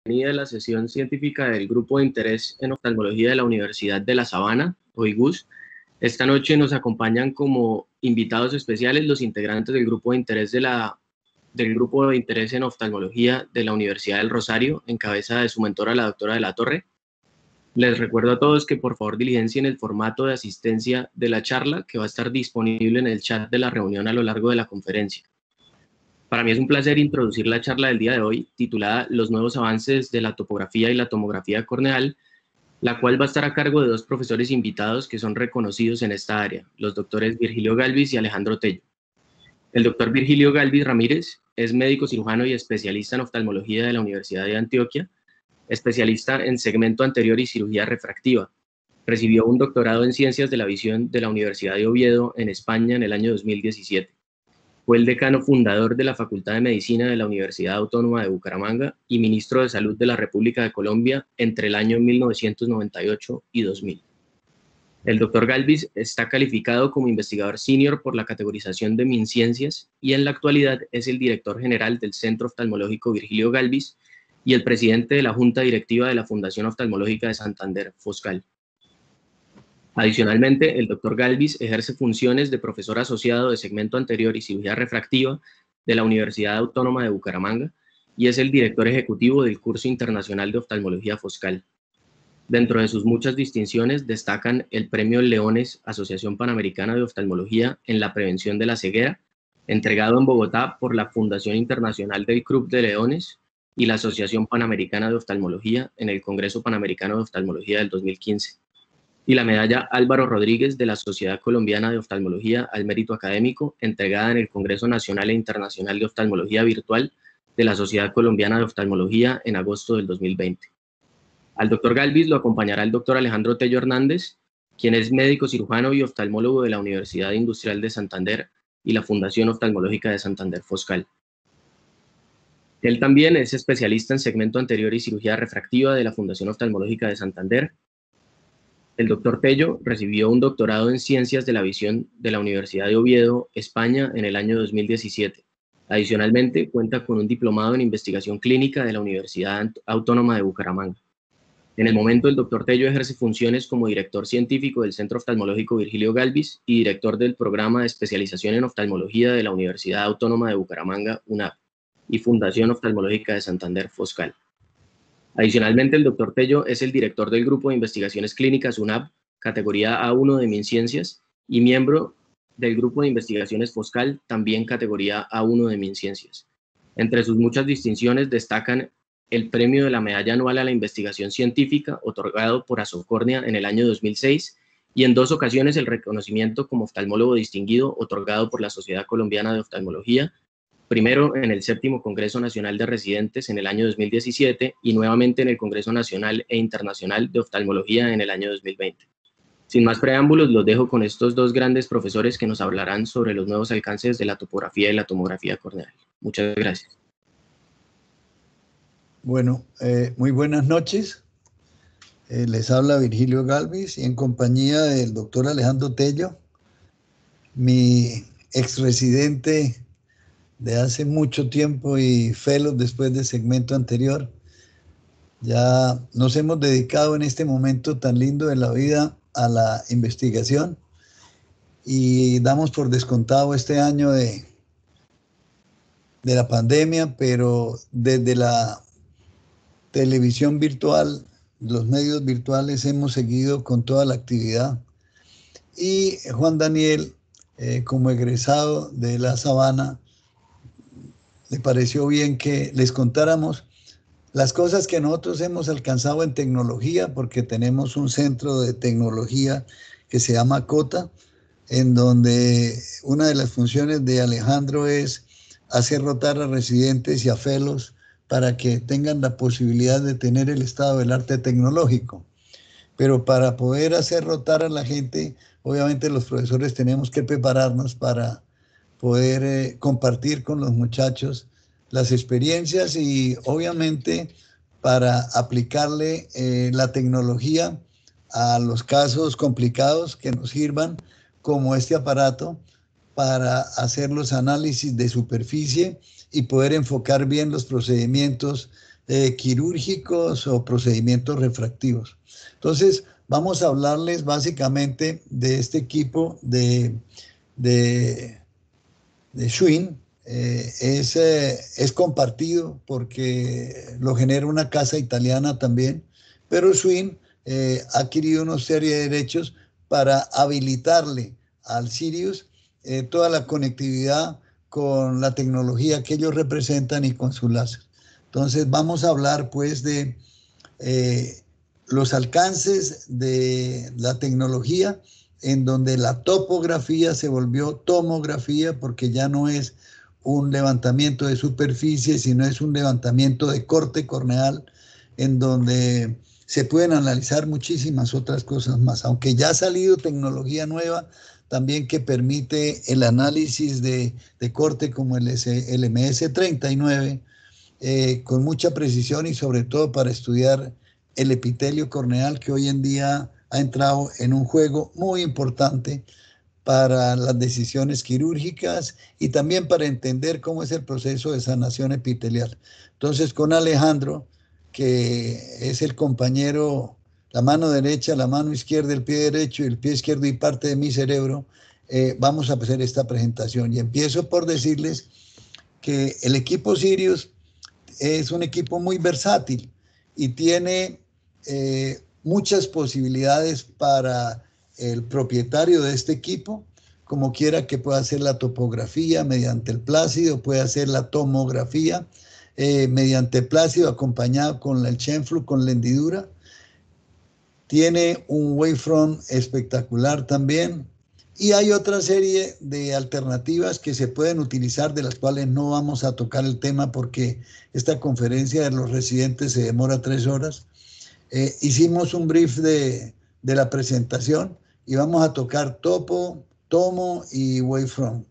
bienvenida a la sesión científica del Grupo de Interés en Oftalmología de la Universidad de La Sabana, OIGUS. Esta noche nos acompañan como invitados especiales los integrantes del Grupo de Interés en Oftalmología de la Universidad del Rosario, en cabeza de su mentora, la doctora de la Torre. Les recuerdo a todos que por favor diligencien el formato de asistencia de la charla, que va a estar disponible en el chat de la reunión a lo largo de la conferencia. Para mí es un placer introducir la charla del día de hoy, titulada Los nuevos avances de la topografía y la tomografía corneal, la cual va a estar a cargo de dos profesores invitados que son reconocidos en esta área, los doctores Virgilio Galvis y Alejandro Tello. El doctor Virgilio Galvis Ramírez es médico cirujano y especialista en oftalmología de la Universidad de Antioquia, especialista en segmento anterior y cirugía refractiva. Recibió un doctorado en Ciencias de la Visión de la Universidad de Oviedo en España en el año 2017. Fue el decano fundador de la Facultad de Medicina de la Universidad Autónoma de Bucaramanga y ministro de Salud de la República de Colombia entre el año 1998 y 2000. El doctor Galvis está calificado como investigador senior por la categorización de MinCiencias y en la actualidad es el director general del Centro Oftalmológico Virgilio Galvis y el presidente de la Junta Directiva de la Fundación Oftalmológica de Santander, FOSCAL. Adicionalmente, el doctor Galvis ejerce funciones de profesor asociado de segmento anterior y cirugía refractiva de la Universidad Autónoma de Bucaramanga y es el director ejecutivo del curso internacional de oftalmología FOSCAL. Dentro de sus muchas distinciones destacan el Premio Leones, Asociación Panamericana de Oftalmología en la Prevención de la Ceguera, entregado en Bogotá por la Fundación Internacional del Club de Leones y la Asociación Panamericana de Oftalmología en el Congreso Panamericano de Oftalmología del 2015. Y la medalla Álvaro Rodríguez de la Sociedad Colombiana de Oftalmología al Mérito Académico, entregada en el Congreso Nacional e Internacional de Oftalmología Virtual de la Sociedad Colombiana de Oftalmología en agosto del 2020. Al doctor Galvis lo acompañará el doctor Alejandro Tello Hernández, quien es médico cirujano y oftalmólogo de la Universidad Industrial de Santander y la Fundación Oftalmológica de Santander FOSCAL. Él también es especialista en segmento anterior y cirugía refractiva de la Fundación Oftalmológica de Santander. El doctor Tello recibió un doctorado en Ciencias de la Visión de la Universidad de Oviedo, España, en el año 2017. Adicionalmente, cuenta con un diplomado en Investigación Clínica de la Universidad Autónoma de Bucaramanga. En el momento, el doctor Tello ejerce funciones como director científico del Centro Oftalmológico Virgilio Galvis y director del Programa de Especialización en Oftalmología de la Universidad Autónoma de Bucaramanga, UNAB, y Fundación Oftalmológica de Santander, FOSCAL. Adicionalmente, el doctor Tello es el director del Grupo de Investigaciones Clínicas UNAB, categoría A1 de MinCiencias, y miembro del Grupo de Investigaciones FOSCAL, también categoría A1 de MinCiencias. Entre sus muchas distinciones destacan el premio de la Medalla Anual a la Investigación Científica, otorgado por Asocornia en el año 2006, y en 2 ocasiones el reconocimiento como oftalmólogo distinguido, otorgado por la Sociedad Colombiana de Oftalmología, primero en el 7º Congreso Nacional de Residentes en el año 2017 y nuevamente en el Congreso Nacional e Internacional de Oftalmología en el año 2020. Sin más preámbulos, los dejo con estos dos grandes profesores que nos hablarán sobre los nuevos alcances de la topografía y la tomografía corneal. Muchas gracias. Bueno, muy buenas noches. Les habla Virgilio Galvis y en compañía del doctor Alejandro Tello, mi exresidente de hace mucho tiempo y fellow después del segmento anterior. Ya nos hemos dedicado en este momento tan lindo de la vida a la investigación y damos por descontado este año de la pandemia, pero desde la televisión virtual, los medios virtuales hemos seguido con toda la actividad. Y Juan Daniel, como egresado de La Sabana, le pareció bien que les contáramos las cosas que nosotros hemos alcanzado en tecnología, porque tenemos un centro de tecnología que se llama COTA, en donde una de las funciones de Alejandro es hacer rotar a residentes y a fellows para que tengan la posibilidad de tener el estado del arte tecnológico. Pero para poder hacer rotar a la gente, obviamente los profesores tenemos que prepararnos para poder compartir con los muchachos las experiencias y obviamente para aplicarle la tecnología a los casos complicados que nos sirvan, como este aparato, para hacer los análisis de superficie y poder enfocar bien los procedimientos quirúrgicos o procedimientos refractivos. Entonces, vamos a hablarles básicamente de este equipo de Schwinn. Es compartido porque lo genera una casa italiana también, pero Schwinn ha adquirido una serie de derechos para habilitarle al Sirius toda la conectividad con la tecnología que ellos representan y con su láser. Entonces vamos a hablar pues de los alcances de la tecnología, en donde la topografía se volvió tomografía, porque ya no es un levantamiento de superficie, sino es un levantamiento de corte corneal, en donde se pueden analizar muchísimas otras cosas más, aunque ya ha salido tecnología nueva también que permite el análisis de corte como el MS-39, con mucha precisión y sobre todo para estudiar el epitelio corneal, que hoy en día ha entrado en un juego muy importante para las decisiones quirúrgicas y también para entender cómo es el proceso de sanación epitelial. Entonces, con Alejandro, que es el compañero, la mano derecha, la mano izquierda, el pie derecho y el pie izquierdo y parte de mi cerebro, vamos a hacer esta presentación. Y empiezo por decirles que el equipo Sirius es un equipo muy versátil y tiene muchas posibilidades para el propietario de este equipo, como quiera que pueda hacer la topografía mediante el plácido, puede hacer la tomografía mediante plácido acompañado con el Chenflu, con la hendidura. Tiene un wavefront espectacular también. Y hay otra serie de alternativas que se pueden utilizar, de las cuales no vamos a tocar el tema porque esta conferencia de los residentes se demora 3 horas. Hicimos un brief de la presentación y vamos a tocar topo, tomo y wavefront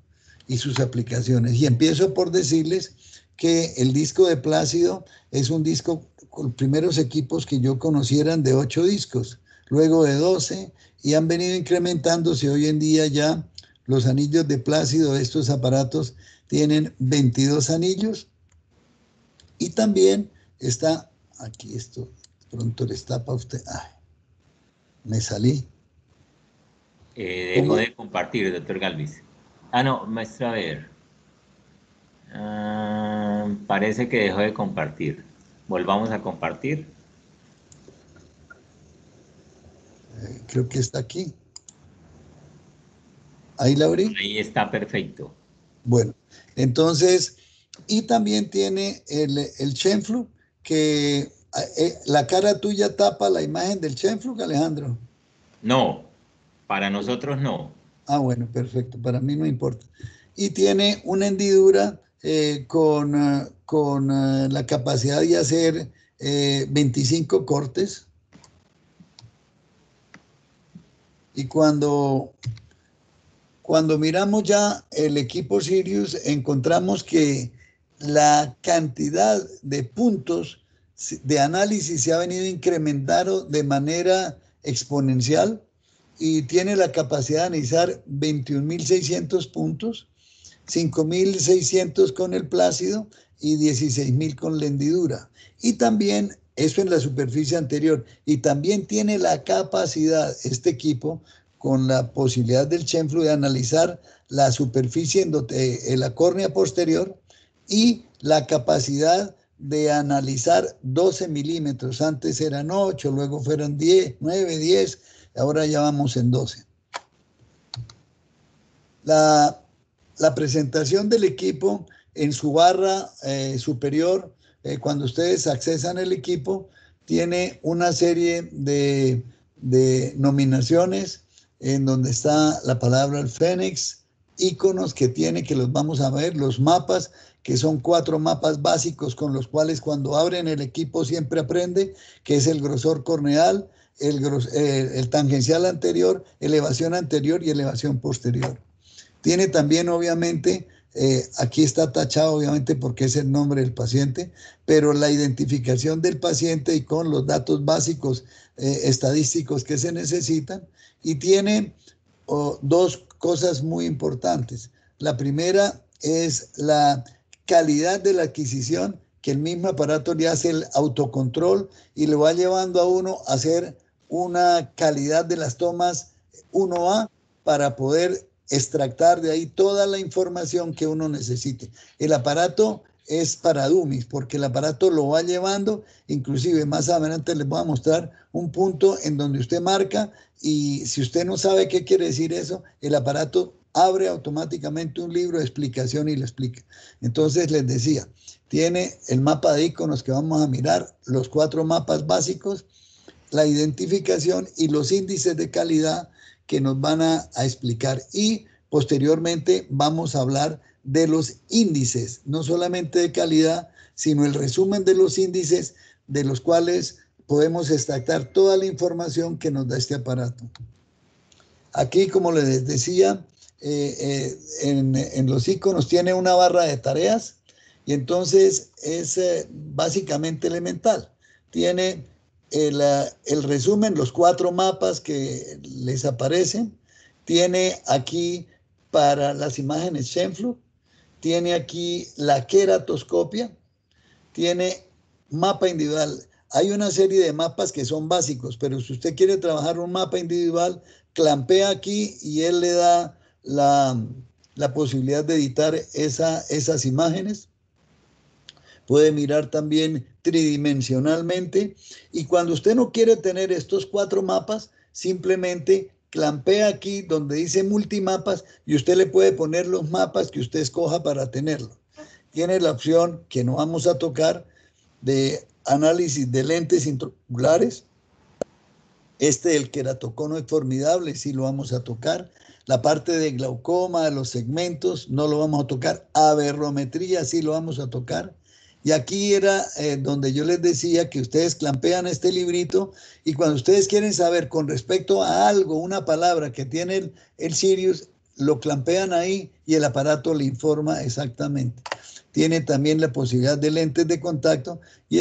y sus aplicaciones. Y empiezo por decirles que el disco de plácido es un disco, los primeros equipos que yo conocieran de 8 discos, luego de 12, y han venido incrementándose. Hoy en día ya los anillos de plácido de estos aparatos tienen 22 anillos. Y también está, aquí esto, pronto les tapa a usted. Ay, me salí. Dejo de compartir, doctor Galvis. Ah, no, maestro, a ver. Parece que dejó de compartir. Volvamos a compartir. Creo que está aquí. ¿Ahí la abrí? Ahí está perfecto. Bueno, entonces, y también tiene el Chenflu, que la cara tuya tapa la imagen del Chenflu, Alejandro. No, para nosotros no. Ah, bueno, perfecto, para mí no importa. Y tiene una hendidura con la capacidad de hacer 25 cortes. Y cuando miramos ya el equipo Sirius, encontramos que la cantidad de puntos de análisis se ha venido incrementando de manera exponencial y tiene la capacidad de analizar 21.600 puntos, 5.600 con el plácido y 16.000 con la hendidura. Y también, eso en la superficie anterior, y también tiene la capacidad, este equipo, con la posibilidad del Chenflu, de analizar la superficie en la córnea posterior y la capacidad de analizar 12 milímetros. Antes eran 8, luego fueron 10, 9, 10, ahora ya vamos en 12. La presentación del equipo en su barra superior, cuando ustedes accesan el equipo, tiene una serie de nominaciones en donde está la palabra el Fénix, iconos que tiene, que los vamos a ver, los mapas, que son 4 mapas básicos con los cuales cuando abren el equipo siempre aprende, que es el grosor corneal, el tangencial anterior, elevación anterior y elevación posterior. Tiene también, obviamente, aquí está tachado, obviamente, porque es el nombre del paciente, pero la identificación del paciente y con los datos básicos estadísticos que se necesitan. Y tiene 2 cosas muy importantes. La primera es la calidad de la adquisición, que el mismo aparato le hace el autocontrol y lo va llevando a uno a hacer una calidad de las tomas 1A para poder extractar de ahí toda la información que uno necesite. El aparato es para dummies, porque el aparato lo va llevando, inclusive más adelante les voy a mostrar un punto en donde usted marca, y si usted no sabe qué quiere decir eso, el aparato abre automáticamente un libro de explicación y le explica. Entonces les decía, tiene el mapa de iconos que vamos a mirar, los 4 mapas básicos, la identificación y los índices de calidad que nos van a explicar, y posteriormente vamos a hablar de los índices, no solamente de calidad, sino el resumen de los índices de los cuales podemos extractar toda la información que nos da este aparato. Aquí, como les decía, en los iconos tiene una barra de tareas, y entonces es básicamente elemental. Tiene el resumen, los 4 mapas que les aparecen. Tiene aquí para las imágenes Shenflu, tiene aquí la queratoscopia, tiene mapa individual. Hay una serie de mapas que son básicos, pero si usted quiere trabajar un mapa individual, clampea aquí y él le da la posibilidad de editar esas imágenes. Puede mirar también tridimensionalmente, y cuando usted no quiere tener estos 4 mapas, simplemente clampea aquí donde dice multimapas y usted le puede poner los mapas que usted escoja para tenerlo. Tiene la opción, que no vamos a tocar, de análisis de lentes intraoculares. El queratocono es formidable, sí lo vamos a tocar. La parte de glaucoma, de los segmentos, no lo vamos a tocar. Aberrometría, sí lo vamos a tocar. Y aquí era donde yo les decía que ustedes clampean este librito, y cuando ustedes quieren saber con respecto a algo, una palabra que tiene el Sirius, lo clampean ahí y el aparato le informa exactamente. Tiene también la posibilidad de lentes de contacto, y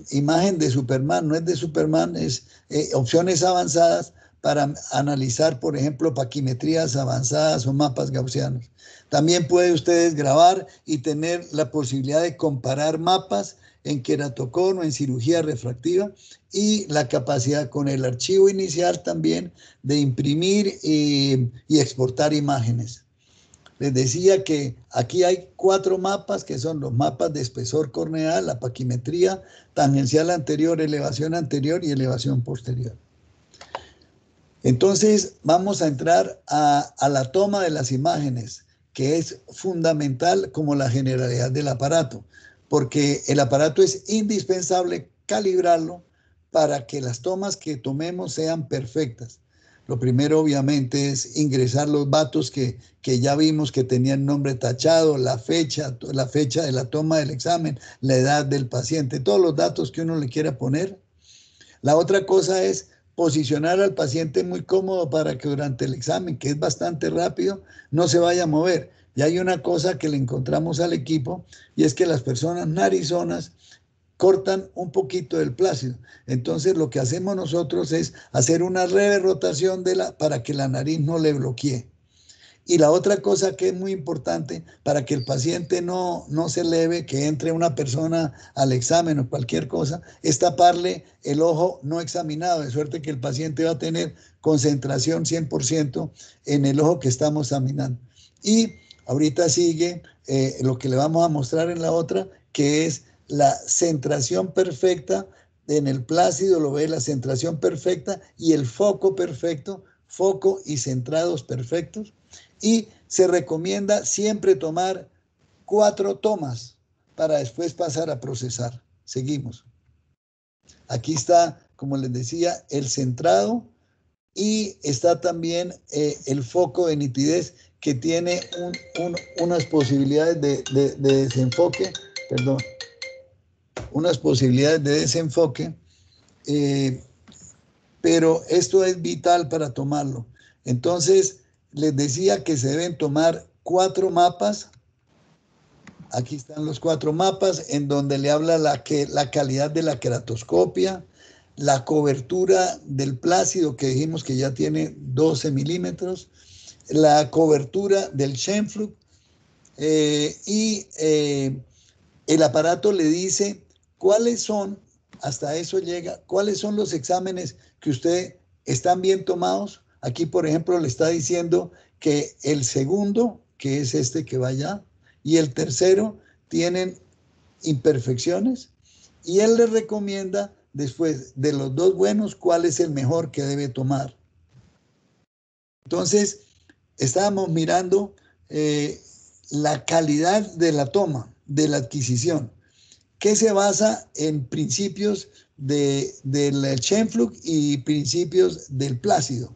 imagen de Superman, no es de Superman, es opciones avanzadas para analizar, por ejemplo, paquimetrías avanzadas o mapas gaussianos. También puede ustedes grabar y tener la posibilidad de comparar mapas en queratocono, en cirugía refractiva, y la capacidad con el archivo inicial también de imprimir y exportar imágenes. Les decía que aquí hay 4 mapas, que son los mapas de espesor corneal, la paquimetría, tangencial anterior, elevación anterior y elevación posterior. Entonces vamos a entrar a la toma de las imágenes, que es fundamental como la generalidad del aparato, porque el aparato es indispensable calibrarlo para que las tomas que tomemos sean perfectas. Lo primero, obviamente, es ingresar los datos que ya vimos que tenían nombre tachado, la fecha de la toma del examen, la edad del paciente, todos los datos que uno le quiera poner. La otra cosa es posicionar al paciente muy cómodo para que durante el examen, que es bastante rápido, no se vaya a mover. Y hay una cosa que le encontramos al equipo, y es que las personas narizonas cortan un poquito del plácido. Entonces lo que hacemos nosotros es hacer una leve rotación para que la nariz no le bloquee. Y la otra cosa que es muy importante para que el paciente no se eleve, que entre una persona al examen o cualquier cosa, es taparle el ojo no examinado, de suerte que el paciente va a tener concentración 100% en el ojo que estamos examinando. Y ahorita sigue lo que le vamos a mostrar en la otra, que es la centración perfecta en el plácido, lo ve, la centración perfecta y el foco perfecto, foco y centrados perfectos. Y se recomienda siempre tomar 4 tomas para después pasar a procesar. Seguimos. Aquí está, como les decía, el centrado, y está también el foco de nitidez, que tiene unas posibilidades de desenfoque, perdón, unas posibilidades de desenfoque, pero esto es vital para tomarlo. Entonces, les decía que se deben tomar 4 mapas. Aquí están los 4 mapas en donde le habla la calidad de la queratoscopia, la cobertura del plácido, que dijimos que ya tiene 12 milímetros, la cobertura del Shenflu, y el aparato le dice cuáles son, hasta eso llega, cuáles son los exámenes que usted están bien tomados. Aquí, por ejemplo, le está diciendo que el segundo, que es este que va allá, y el tercero tienen imperfecciones, y él le recomienda, después de los dos buenos, cuál es el mejor que debe tomar. Entonces, estábamos mirando la calidad de la toma, de la adquisición, que se basa en principios del Scheimpflug y principios del Plácido.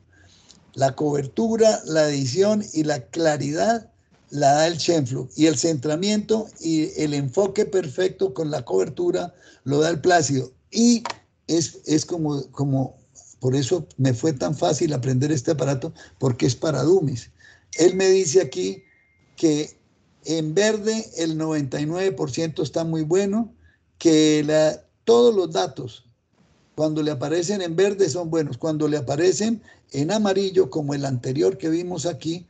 La cobertura, la adición y la claridad la da el Scheimpflug, y el centramiento y el enfoque perfecto con la cobertura lo da el Plácido. Y es como por eso me fue tan fácil aprender este aparato, porque es para dummies. Él me dice aquí que en verde el 99% está muy bueno, que todos los datos cuando le aparecen en verde son buenos, cuando le aparecen en amarillo como el anterior que vimos aquí,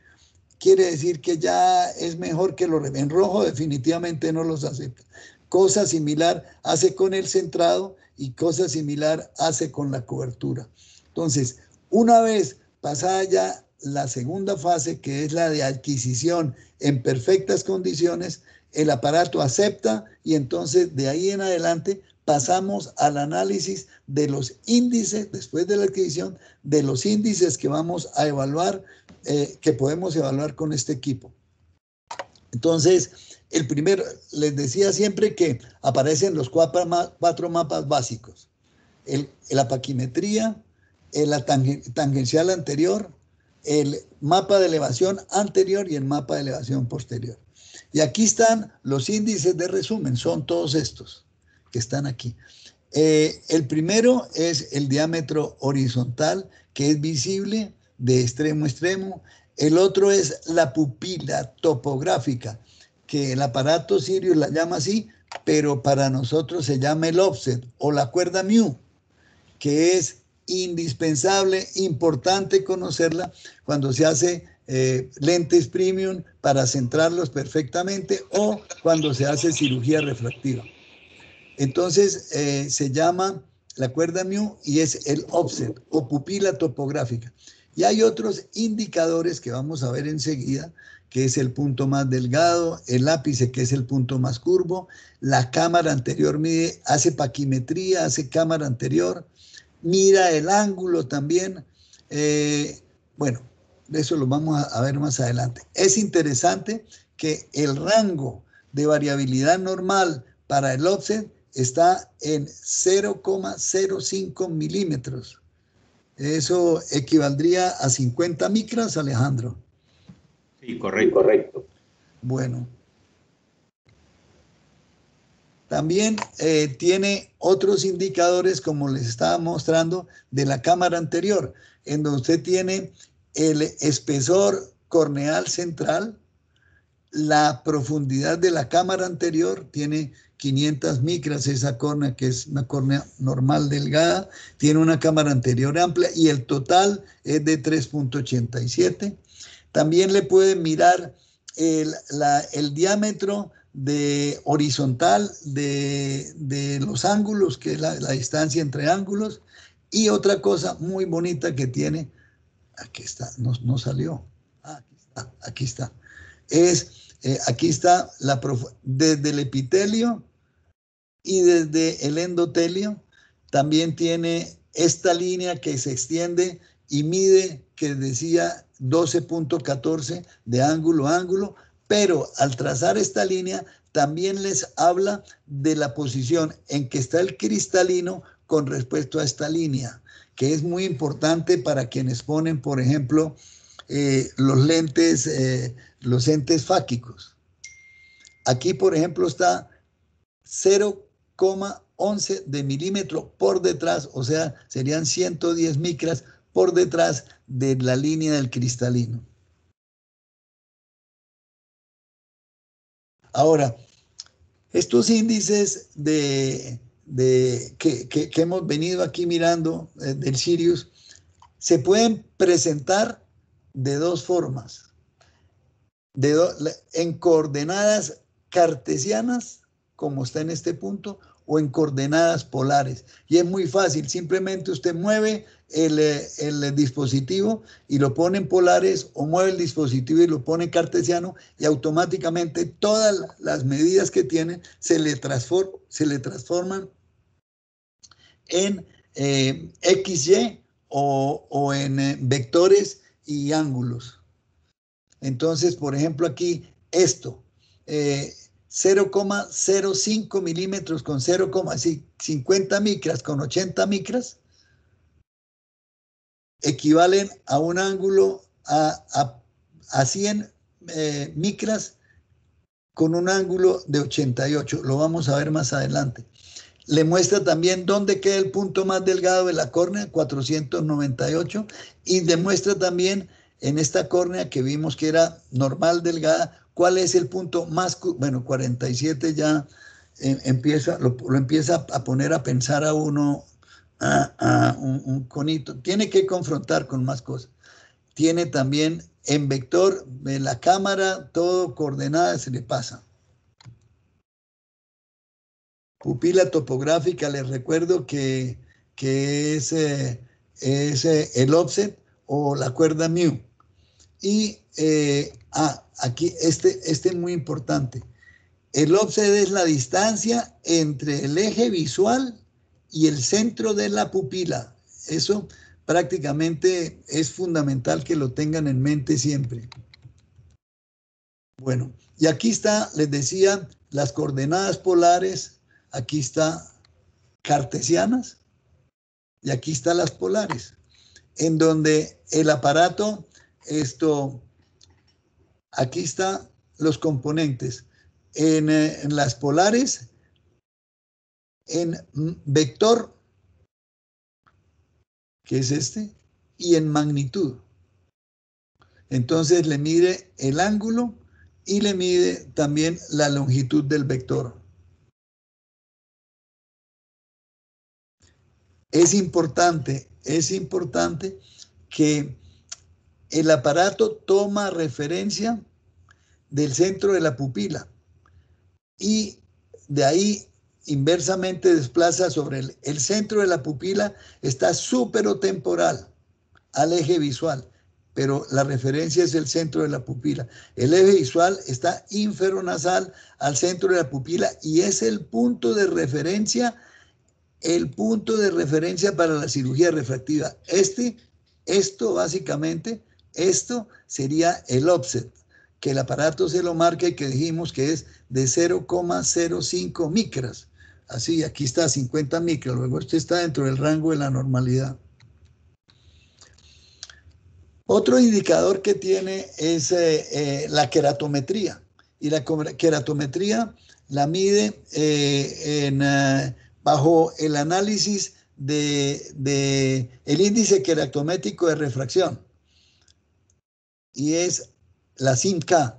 quiere decir que ya es mejor que en rojo definitivamente no los acepta. Cosa similar hace con el centrado y cosa similar hace con la cobertura. Entonces, una vez pasada ya la segunda fase, que es la de adquisición en perfectas condiciones, el aparato acepta, y entonces de ahí en adelante pasamos al análisis de los índices, después de la adquisición, de los índices que vamos a evaluar, que podemos evaluar con este equipo. Entonces, el primero, les decía siempre que aparecen los cuatro mapas básicos: la paquimetría, la tangencial anterior, el mapa de elevación anterior y el mapa de elevación posterior. Y aquí están los índices de resumen, son todos estos que están aquí. El primero es el diámetro horizontal, que es visible de extremo a extremo. El otro es la pupila topográfica, que el aparato Sirius la llama así, pero para nosotros se llama el offset o la cuerda mu, que es indispensable, importante conocerla cuando se hace lentes premium para centrarlos perfectamente, o cuando se hace cirugía refractiva. Entonces se llama la cuerda mu y es el offset o pupila topográfica. Y hay otros indicadores que vamos a ver enseguida, que es el punto más delgado, el ápice, que es el punto más curvo, la cámara anterior mide, hace paquimetría, hace cámara anterior, mira el ángulo también. Bueno, eso lo vamos a ver más adelante. Es interesante que el rango de variabilidad normal para el offset está en 0,05 milímetros. Eso equivaldría a 50 micras, Alejandro. Sí, correcto. Bueno. También tiene otros indicadores, como les estaba mostrando, de la cámara anterior, en donde usted tiene el espesor corneal central, la profundidad de la cámara anterior, tiene 500 micras esa córnea, que es una córnea normal delgada, tiene una cámara anterior amplia, y el total es de 3.87. También le pueden mirar el diámetro horizontal de los ángulos, que es la distancia entre ángulos. Y otra cosa muy bonita que tiene, aquí está, no salió, aquí está, aquí está desde el epitelio y desde el endotelio. También tiene esta línea que se extiende y mide, que decía 12.14 de ángulo a ángulo, pero al trazar esta línea también les habla de la posición en que está el cristalino con respecto a esta línea, que es muy importante para quienes ponen, por ejemplo, los lentes fáquicos. Aquí, por ejemplo, está 0,11 de milímetro por detrás, o sea, serían 110 micras por detrás de la línea del cristalino. Ahora, estos índices que hemos venido aquí mirando del Sirius se pueden presentar de dos formas: en coordenadas cartesianas, como está en este punto, o en coordenadas polares. Y es muy fácil, simplemente usted mueve el dispositivo y lo pone en polares, o mueve el dispositivo y lo pone en cartesiano, y automáticamente todas las medidas que tiene se le transforman en XY o en vectores y ángulos. Entonces, por ejemplo, aquí esto, 0,05 milímetros con 0,50 micras con 80 micras equivalen a un ángulo a 100 micras con un ángulo de 88. Lo vamos a ver más adelante. Le muestra también dónde queda el punto más delgado de la córnea, 498, y demuestra también en esta córnea que vimos que era normal delgada, cuál es el punto más, bueno, 47 ya lo empieza a poner a pensar a uno, un conito. Tiene que confrontar con más cosas. Tiene también en vector de la cámara, todo coordenada se le pasa. Pupila topográfica, les recuerdo que es el offset o la cuerda mu. Y aquí este es muy importante. El offset es la distancia entre el eje visual y el centro de la pupila. Eso prácticamente es fundamental que lo tengan en mente siempre. Bueno, y aquí está, les decía, las coordenadas polares. Aquí está cartesianas y aquí están las polares, en donde el aparato, aquí están los componentes. En las polares, en vector, que es este, y en magnitud. Entonces le mide el ángulo y le mide también la longitud del vector. Es importante que el aparato toma referencia del centro de la pupila y de ahí inversamente desplaza sobre el centro de la pupila, está superotemporal al eje visual, pero la referencia es el centro de la pupila. El eje visual está inferonasal al centro de la pupila y es el punto de referencia para la cirugía refractiva. Esto básicamente, esto sería el offset, que el aparato se lo marca y que dijimos que es de 0,05 micras. Así, aquí está 50 micras, luego esto está dentro del rango de la normalidad. Otro indicador que tiene es la queratometría, y la queratometría la mide bajo el análisis de el índice queratométrico de refracción, y es la SIMK.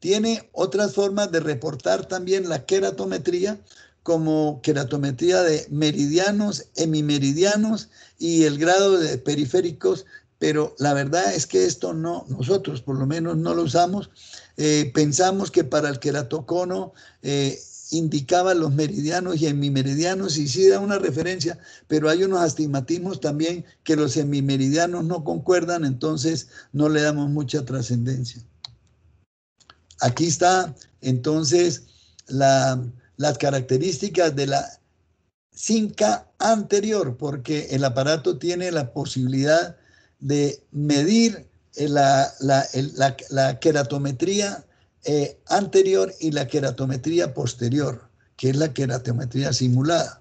Tiene otras formas de reportar también la queratometría, como queratometría de meridianos, hemimeridianos y el grado de periféricos, pero la verdad es que esto no, nosotros por lo menos no lo usamos. Pensamos que para el queratocono indicaba los meridianos y hemimeridianos y sí da una referencia, pero hay unos astigmatismos también que los hemimeridianos no concuerdan, entonces no le damos mucha trascendencia. Aquí está entonces las características de la SIMK anterior, porque el aparato tiene la posibilidad de medir la queratometría anterior y la queratometría posterior, que es la queratometría simulada.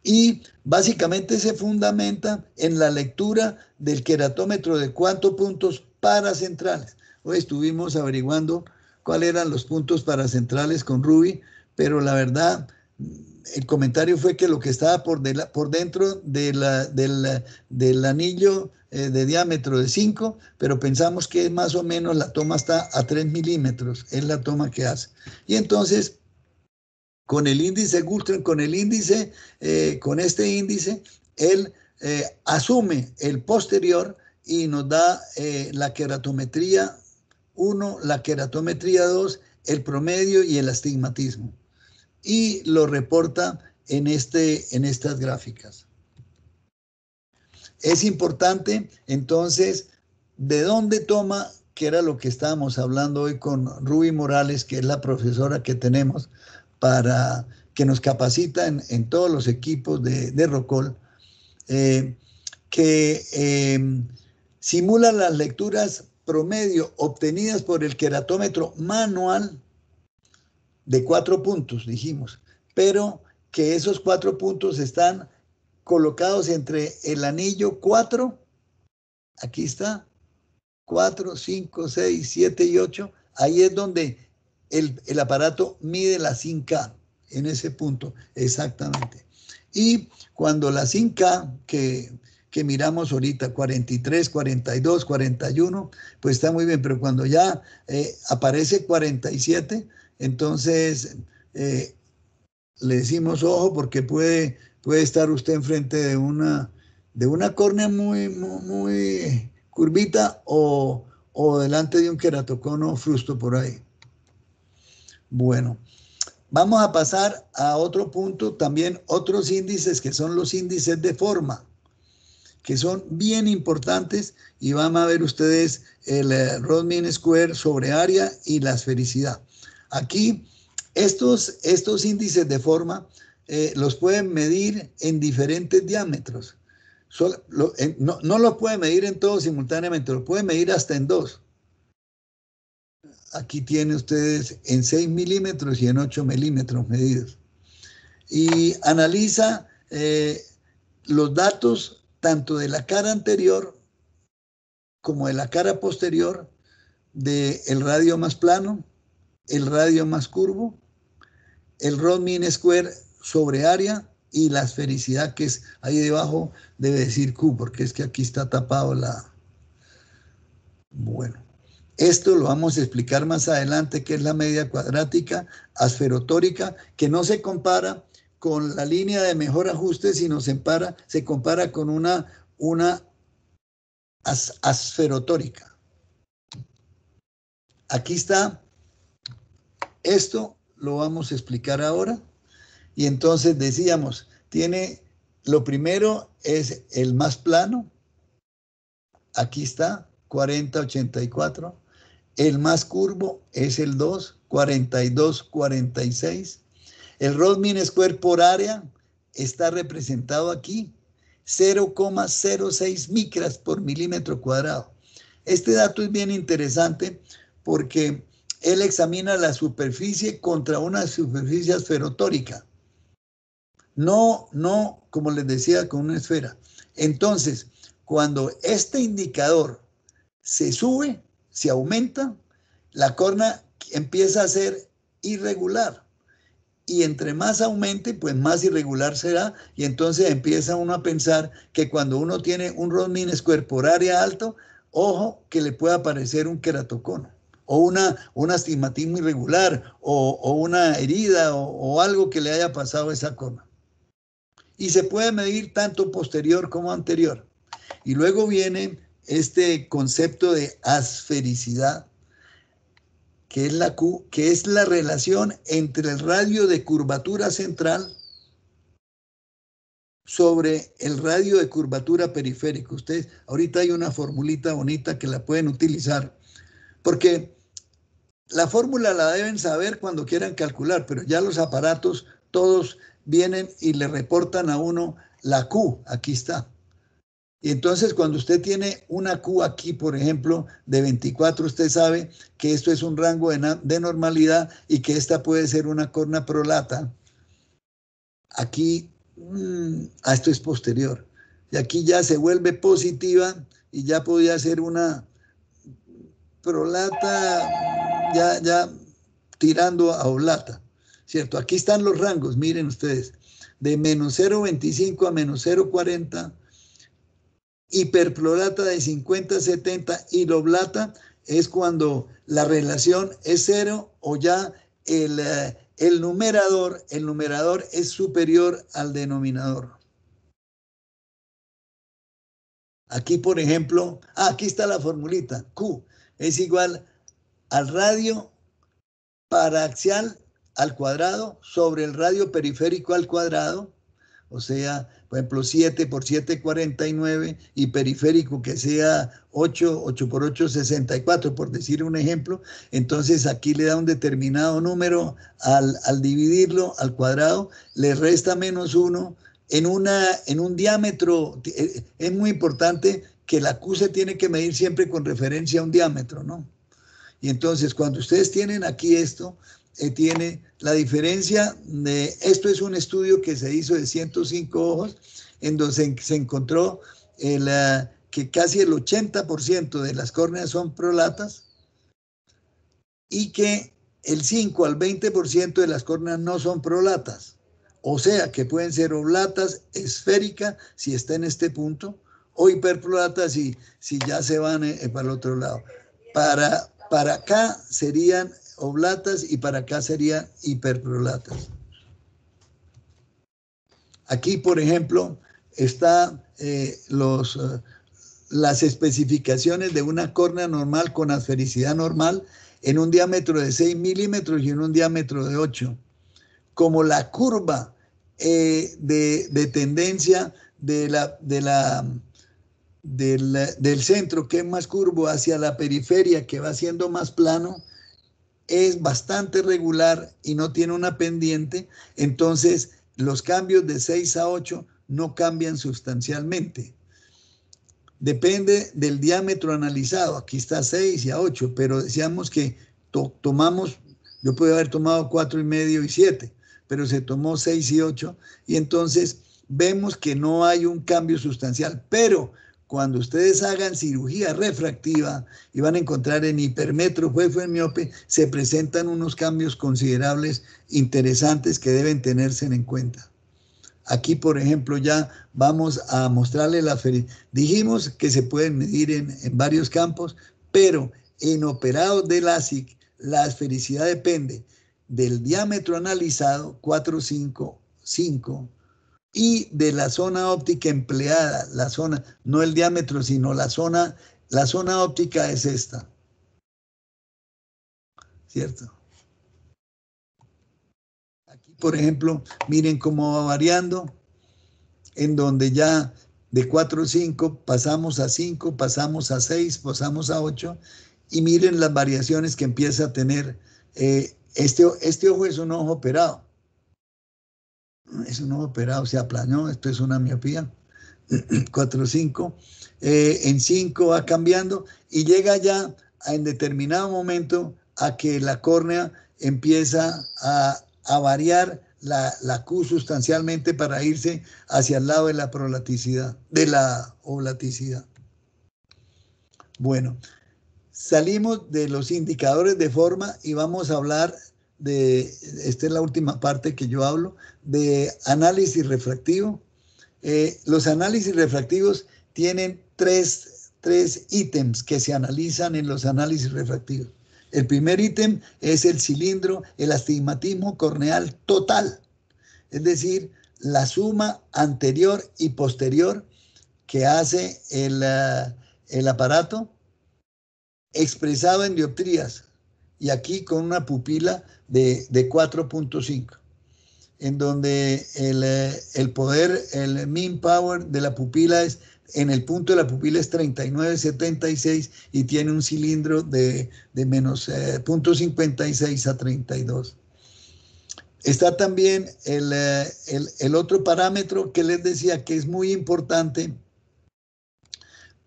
Y básicamente se fundamenta en la lectura del queratómetro de cuántos puntos paracentrales. Hoy estuvimos averiguando cuáles eran los puntos paracentrales con Ruby, pero la verdad, el comentario fue que lo que estaba por dentro del anillo de diámetro de 5, pero pensamos que más o menos la toma está a 3 milímetros, es la toma que hace. Y entonces, con el índice Gullström, con este índice, él asume el posterior y nos da la queratometría 1, la queratometría 2 el promedio y el astigmatismo. Y lo reporta en estas gráficas. Es importante, entonces, de dónde toma, que era lo que estábamos hablando hoy con Ruby Morales, que es la profesora que tenemos para que nos capacita en todos los equipos de ROCOL, que simula las lecturas promedio obtenidas por el queratómetro manual de 4 puntos, dijimos, pero que esos 4 puntos están colocados entre el anillo 4, aquí está, 4, 5, 6, 7 y 8, ahí es donde el aparato mide la SIN-K, en ese punto, exactamente. Y cuando la SIN-K, que miramos ahorita, 43, 42, 41, pues está muy bien, pero cuando ya aparece 47, entonces le decimos ojo porque puede estar usted enfrente de una córnea muy curvita o delante de un queratocono frusto por ahí. Bueno, vamos a pasar a otro punto, también otros índices que son los índices de forma, que son bien importantes, y van a ver ustedes el Rod-Mean Square sobre área y la esfericidad. Aquí estos índices de forma los pueden medir en diferentes diámetros. No los pueden medir en todos simultáneamente, los pueden medir hasta en 2. Aquí tienen ustedes en 6 milímetros y en 8 milímetros medidos. Y analiza los datos tanto de la cara anterior como de la cara posterior, del radio más plano, el radio más curvo, el Rod-Mean Square sobre área y la esfericidad, que es ahí debajo, debe decir Q, porque es que aquí está tapado la... Bueno, esto lo vamos a explicar más adelante, que es la media cuadrática asferotórica, que no se compara con la línea de mejor ajuste, sino se compara con una asferotórica. Aquí está, esto lo vamos a explicar ahora. Y entonces decíamos, lo primero es el más plano, aquí está, 40-84. El más curvo es el 2, 42-46. El Rod-Mean Square por área está representado aquí, 0,06 micras por milímetro cuadrado. Este dato es bien interesante porque él examina la superficie contra una superficie esferotórica. No, como les decía, con una esfera. Entonces, cuando este indicador se sube, se aumenta, la córnea empieza a ser irregular. Y entre más aumente, pues más irregular será. Y entonces empieza uno a pensar que cuando uno tiene un Rod-Mean Square por área alto, ojo, que le pueda aparecer un queratocono, o un astigmatismo irregular, o una herida, o algo que le haya pasado a esa córnea. Y se puede medir tanto posterior como anterior. Y luego viene este concepto de asfericidad, que es la Q, que es la relación entre el radio de curvatura central sobre el radio de curvatura periférica. Ustedes, ahorita hay una formulita bonita que la pueden utilizar, porque la fórmula la deben saber cuando quieran calcular, pero ya los aparatos todos vienen y le reportan a uno la Q, aquí está. Y entonces cuando usted tiene una Q aquí, por ejemplo, de 24, usted sabe que esto es un rango de normalidad y que esta puede ser una córnea prolata. Aquí, esto es posterior. Y aquí ya se vuelve positiva y ya podría ser una prolata, ya tirando a oblata, ¿cierto? Aquí están los rangos, miren ustedes, de menos 0,25 a menos 0,40, hiperprolata de 50 a 70 y loblata es cuando la relación es 0 o ya el numerador es superior al denominador. Aquí, por ejemplo, aquí está la formulita. Q es igual al radio paraxial al cuadrado sobre el radio periférico al cuadrado, o sea, por ejemplo, 7 por 7, 49, y periférico que sea 8, 8 por 8, 64, por decir un ejemplo. Entonces aquí le da un determinado número, al dividirlo al cuadrado, le resta -1 en un diámetro. Es muy importante que la Q se tiene que medir siempre con referencia a un diámetro, ¿no? Y entonces cuando ustedes tienen aquí esto, tiene la diferencia de, esto es un estudio que se hizo de 105 ojos, en donde se encontró que casi el 80% de las córneas son prolatas y que el 5 al 20% de las córneas no son prolatas. O sea, que pueden ser oblatas, esféricas, si está en este punto, o hiperprolatas si ya se van para el otro lado. Para acá serían oblatas y para acá serían hiperprolatas. Aquí, por ejemplo, están las especificaciones de una córnea normal con asfericidad normal en un diámetro de 6 milímetros y en un diámetro de 8. Como la curva de tendencia del centro, que es más curvo, hacia la periferia, que va siendo más plano, es bastante regular y no tiene una pendiente, entonces los cambios de 6 a 8 no cambian sustancialmente. Depende del diámetro analizado, aquí está 6 y a 8, pero decíamos que tomamos, yo puedo haber tomado 4,5 y 7, pero se tomó 6 y 8, y entonces vemos que no hay un cambio sustancial, pero cuando ustedes hagan cirugía refractiva y van a encontrar en hipermetro, en miope, se presentan unos cambios considerables, interesantes, que deben tenerse en cuenta. Aquí, por ejemplo, ya vamos a mostrarle la esfericidad. Dijimos que se pueden medir en varios campos, pero en operados de LASIK, la esfericidad depende del diámetro analizado, 4, 5, 5, y de la zona óptica empleada, la zona, no el diámetro, sino la zona óptica es esta, ¿cierto? Aquí, por ejemplo, miren cómo va variando, en donde ya de 4, 5 pasamos a 5, pasamos a 6, pasamos a 8, y miren las variaciones que empieza a tener. Este ojo es un ojo operado. Es un ojo operado, se aplanó, esto es una miopía. 4, 5, en 5 va cambiando y llega ya en determinado momento a que la córnea empieza a variar la Q sustancialmente para irse hacia el lado de la prolaticidad, de la oblaticidad. Bueno, salimos de los indicadores de forma y vamos a hablar esta es la última parte que yo hablo, de análisis refractivo. Los análisis refractivos tienen tres ítems que se analizan en los análisis refractivos. El primer ítem es el cilindro, el astigmatismo corneal total, es decir, la suma anterior y posterior que hace el aparato, expresado en dioptrías, y aquí con una pupila de 4.5, en donde el poder, el mean power de la pupila es, en el punto de la pupila es 39,76 y tiene un cilindro de menos 0.56 a 32. Está también el otro parámetro que les decía que es muy importante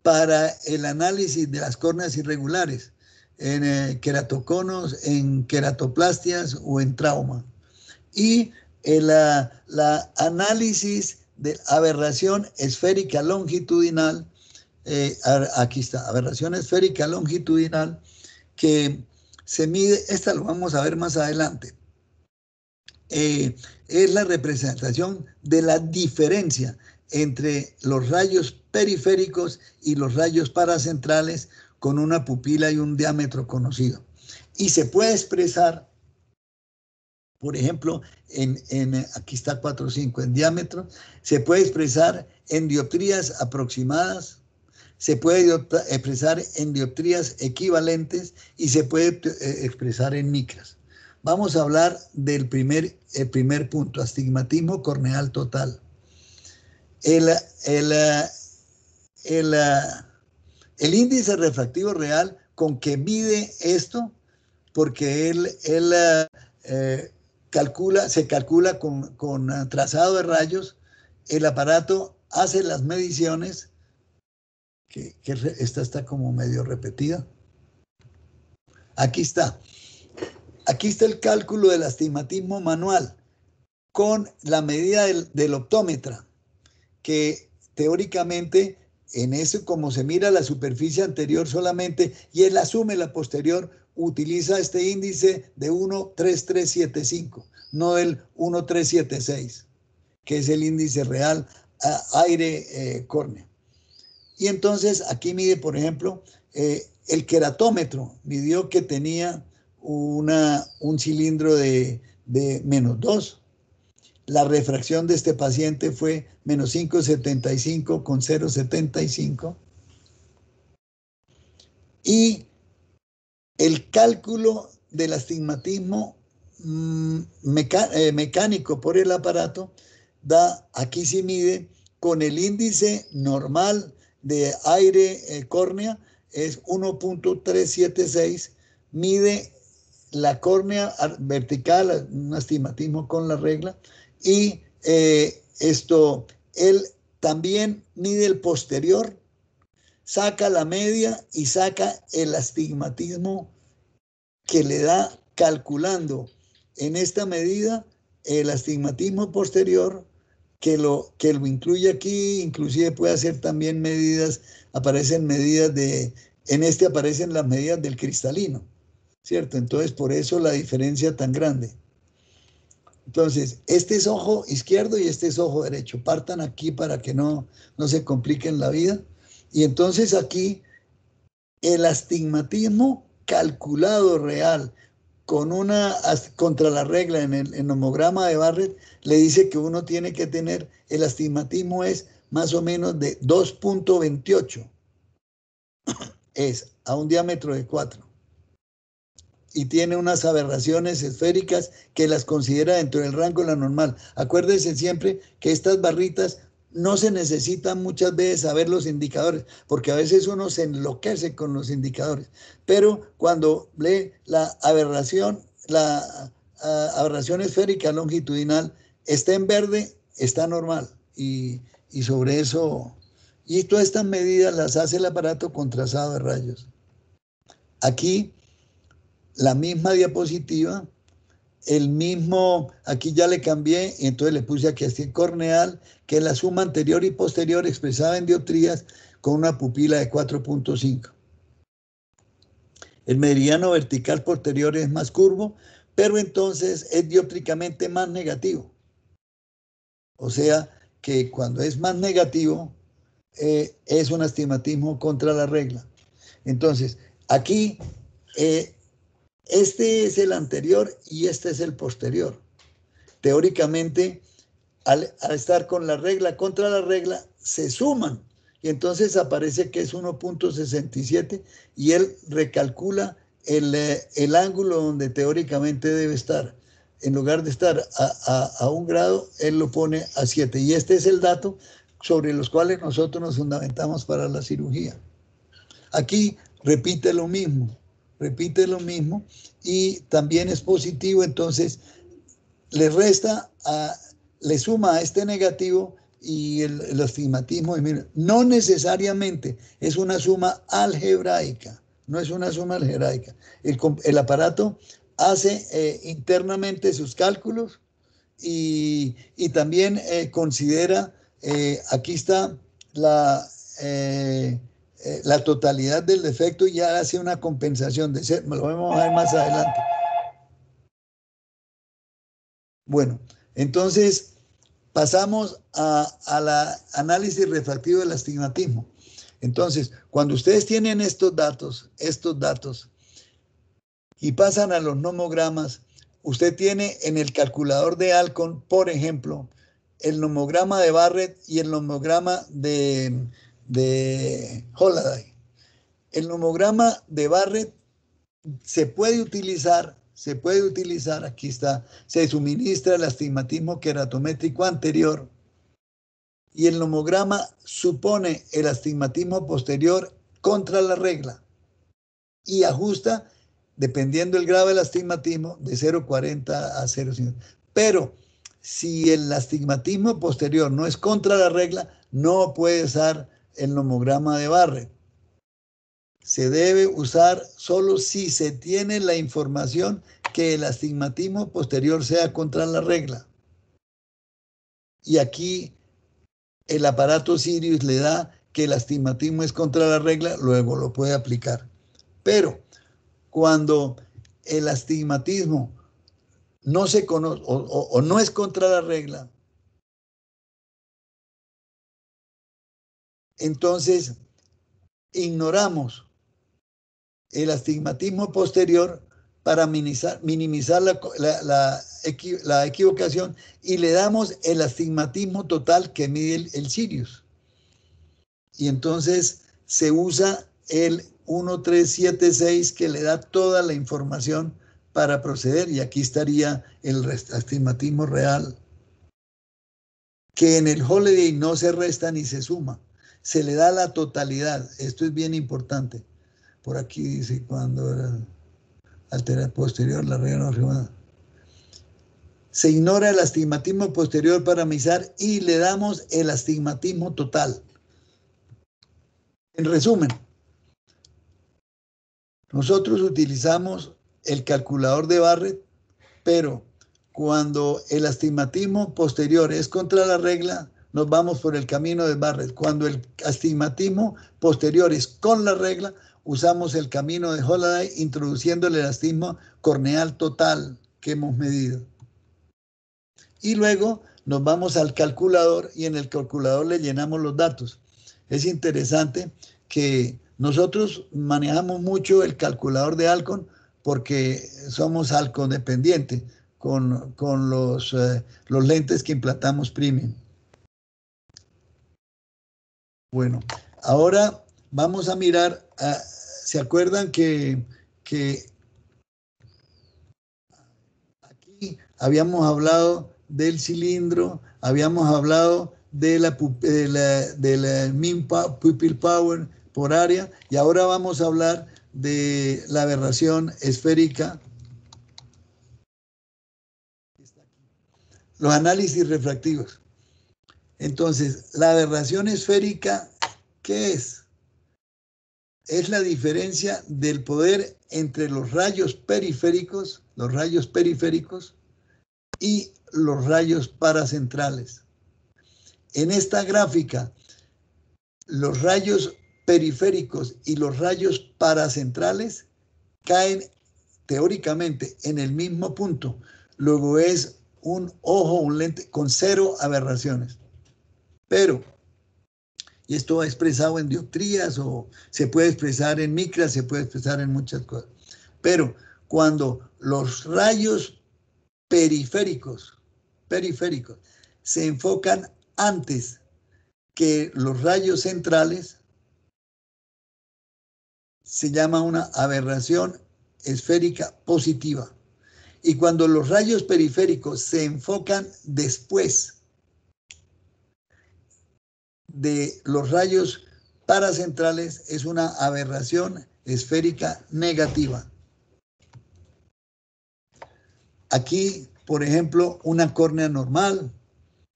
para el análisis de las córneas irregulares, en queratoconos, en queratoplastias o en trauma. Y la análisis de aberración esférica longitudinal, aquí está, aberración esférica longitudinal, que se mide, esta lo vamos a ver más adelante, es la representación de la diferencia entre los rayos periféricos y los rayos paracentrales con una pupila y un diámetro conocido. Y se puede expresar, por ejemplo, aquí está 4,5 en diámetro, se puede expresar en dioptrías aproximadas, se puede expresar en dioptrías equivalentes y se puede expresar en micras. vamos a hablar del primer punto, astigmatismo corneal total. El índice refractivo real con que mide esto, porque se calcula con trazado de rayos, el aparato hace las mediciones, que esta está como medio repetida. Aquí está el cálculo del astigmatismo manual con la medida del optómetra, que teóricamente en eso, como se mira la superficie anterior solamente y él asume la posterior, utiliza este índice de 1.3375, no el 1.376, que es el índice real aire córnea. Y entonces aquí mide, por ejemplo, el queratómetro, midió que tenía un cilindro de -2. La refracción de este paciente fue -5,75 con 0,75. Y el cálculo del astigmatismo mecánico por el aparato da, aquí sí mide con el índice normal de aire córnea, es 1.376, mide la córnea vertical, un astigmatismo con la regla, y él también mide el posterior, saca la media y saca el astigmatismo que le da, calculando en esta medida el astigmatismo posterior, que lo incluye aquí. Inclusive puede hacer también medidas, aparecen las medidas del cristalino, ¿cierto? Entonces, por eso la diferencia tan grande. Entonces, este es ojo izquierdo y este es ojo derecho. Partan aquí para que no se compliquen la vida. Y entonces aquí el astigmatismo calculado real contra la regla en el nomograma de Barrett le dice que uno tiene que tener, el astigmatismo es más o menos de 2.28, es a un diámetro de 4. Y tiene unas aberraciones esféricas que las considera dentro del rango de la normal. Acuérdense siempre que estas barritas no se necesitan muchas veces saber los indicadores, porque a veces uno se enloquece con los indicadores. Pero cuando lee la aberración esférica longitudinal, está en verde, está normal. Y sobre eso, y todas estas medidas las hace el aparato con trazado de rayos. Aquí la misma diapositiva, aquí ya le cambié, y entonces le puse aquí así corneal, que es la suma anterior y posterior expresada en dioptrías con una pupila de 4.5. El meridiano vertical posterior es más curvo, pero entonces es dióptricamente más negativo. O sea que cuando es más negativo, es un astigmatismo contra la regla. Entonces, aquí este es el anterior y este es el posterior. Teóricamente, al estar con la regla contra la regla, se suman y entonces aparece que es 1.67 y él recalcula el ángulo donde teóricamente debe estar. En lugar de estar a 1 grado, él lo pone a 7. Y este es el dato sobre los cuales nosotros nos fundamentamos para la cirugía. Aquí repite lo mismo y también es positivo, entonces le suma a este negativo y el astigmatismo. No necesariamente es una suma algebraica, no es una suma algebraica. El aparato hace internamente sus cálculos y también considera, aquí está la totalidad del defecto y ya hace una compensación de ser, lo vamos a ver más adelante. Bueno, entonces pasamos al análisis refractivo del astigmatismo. Entonces, cuando ustedes tienen estos datos y pasan a los nomogramas, usted tiene en el calculador de Alcon, por ejemplo, el nomograma de Barrett y el nomograma de Holliday. El nomograma de Barrett se puede utilizar se puede utilizar, aquí está, se suministra el astigmatismo queratométrico anterior y el nomograma supone el astigmatismo posterior contra la regla y ajusta, dependiendo del grado del astigmatismo, de 0,40 a 0,50. Pero si el astigmatismo posterior no es contra la regla, no puede usar el nomograma de Barrett. Se debe usar solo si se tiene la información que el astigmatismo posterior sea contra la regla. Y aquí el aparato Sirius le da que el astigmatismo es contra la regla, luego lo puede aplicar. Pero cuando el astigmatismo no se conoce o no es contra la regla, entonces ignoramos el astigmatismo posterior para minimizar la equivocación y le damos el astigmatismo total que mide el Sirius. Y entonces se usa el 1376 que le da toda la información para proceder, y aquí estaría el astigmatismo real, que en el Holiday no se resta ni se suma, se le da la totalidad. Esto es bien importante. Por aquí dice cuando era alterar posterior, la regla no arriba. Se ignora el astigmatismo posterior para minimizar y le damos el astigmatismo total. En resumen, nosotros utilizamos el calculador de Barrett, pero cuando el astigmatismo posterior es contra la regla, nos vamos por el camino de Barrett. Cuando el astigmatismo posterior es con la regla, usamos el camino de Holiday, introduciendo el astigma corneal total que hemos medido. Y luego nos vamos al calculador y en el calculador le llenamos los datos. Es interesante que nosotros manejamos mucho el calculador de Alcon porque somos Alcon dependientes con los lentes que implantamos premium. Bueno, ahora vamos a mirar, ¿se acuerdan que aquí habíamos hablado del cilindro, habíamos hablado de la mean pupil power por área, y ahora vamos a hablar de la aberración esférica? Los análisis refractivos. Entonces, la aberración esférica, ¿qué es? Es la diferencia del poder entre los rayos periféricos y los rayos paracentrales. En esta gráfica, los rayos periféricos y los rayos paracentrales caen teóricamente en el mismo punto. Luego es un ojo, un lente con 0 aberraciones. Pero, y esto va expresado en dioptrías o se puede expresar en micras, se puede expresar en muchas cosas. Pero cuando los rayos periféricos se enfocan antes que los rayos centrales, se llama una aberración esférica positiva. Y cuando los rayos periféricos se enfocan después de los rayos paracentrales, es una aberración esférica negativa. Aquí, por ejemplo, una córnea normal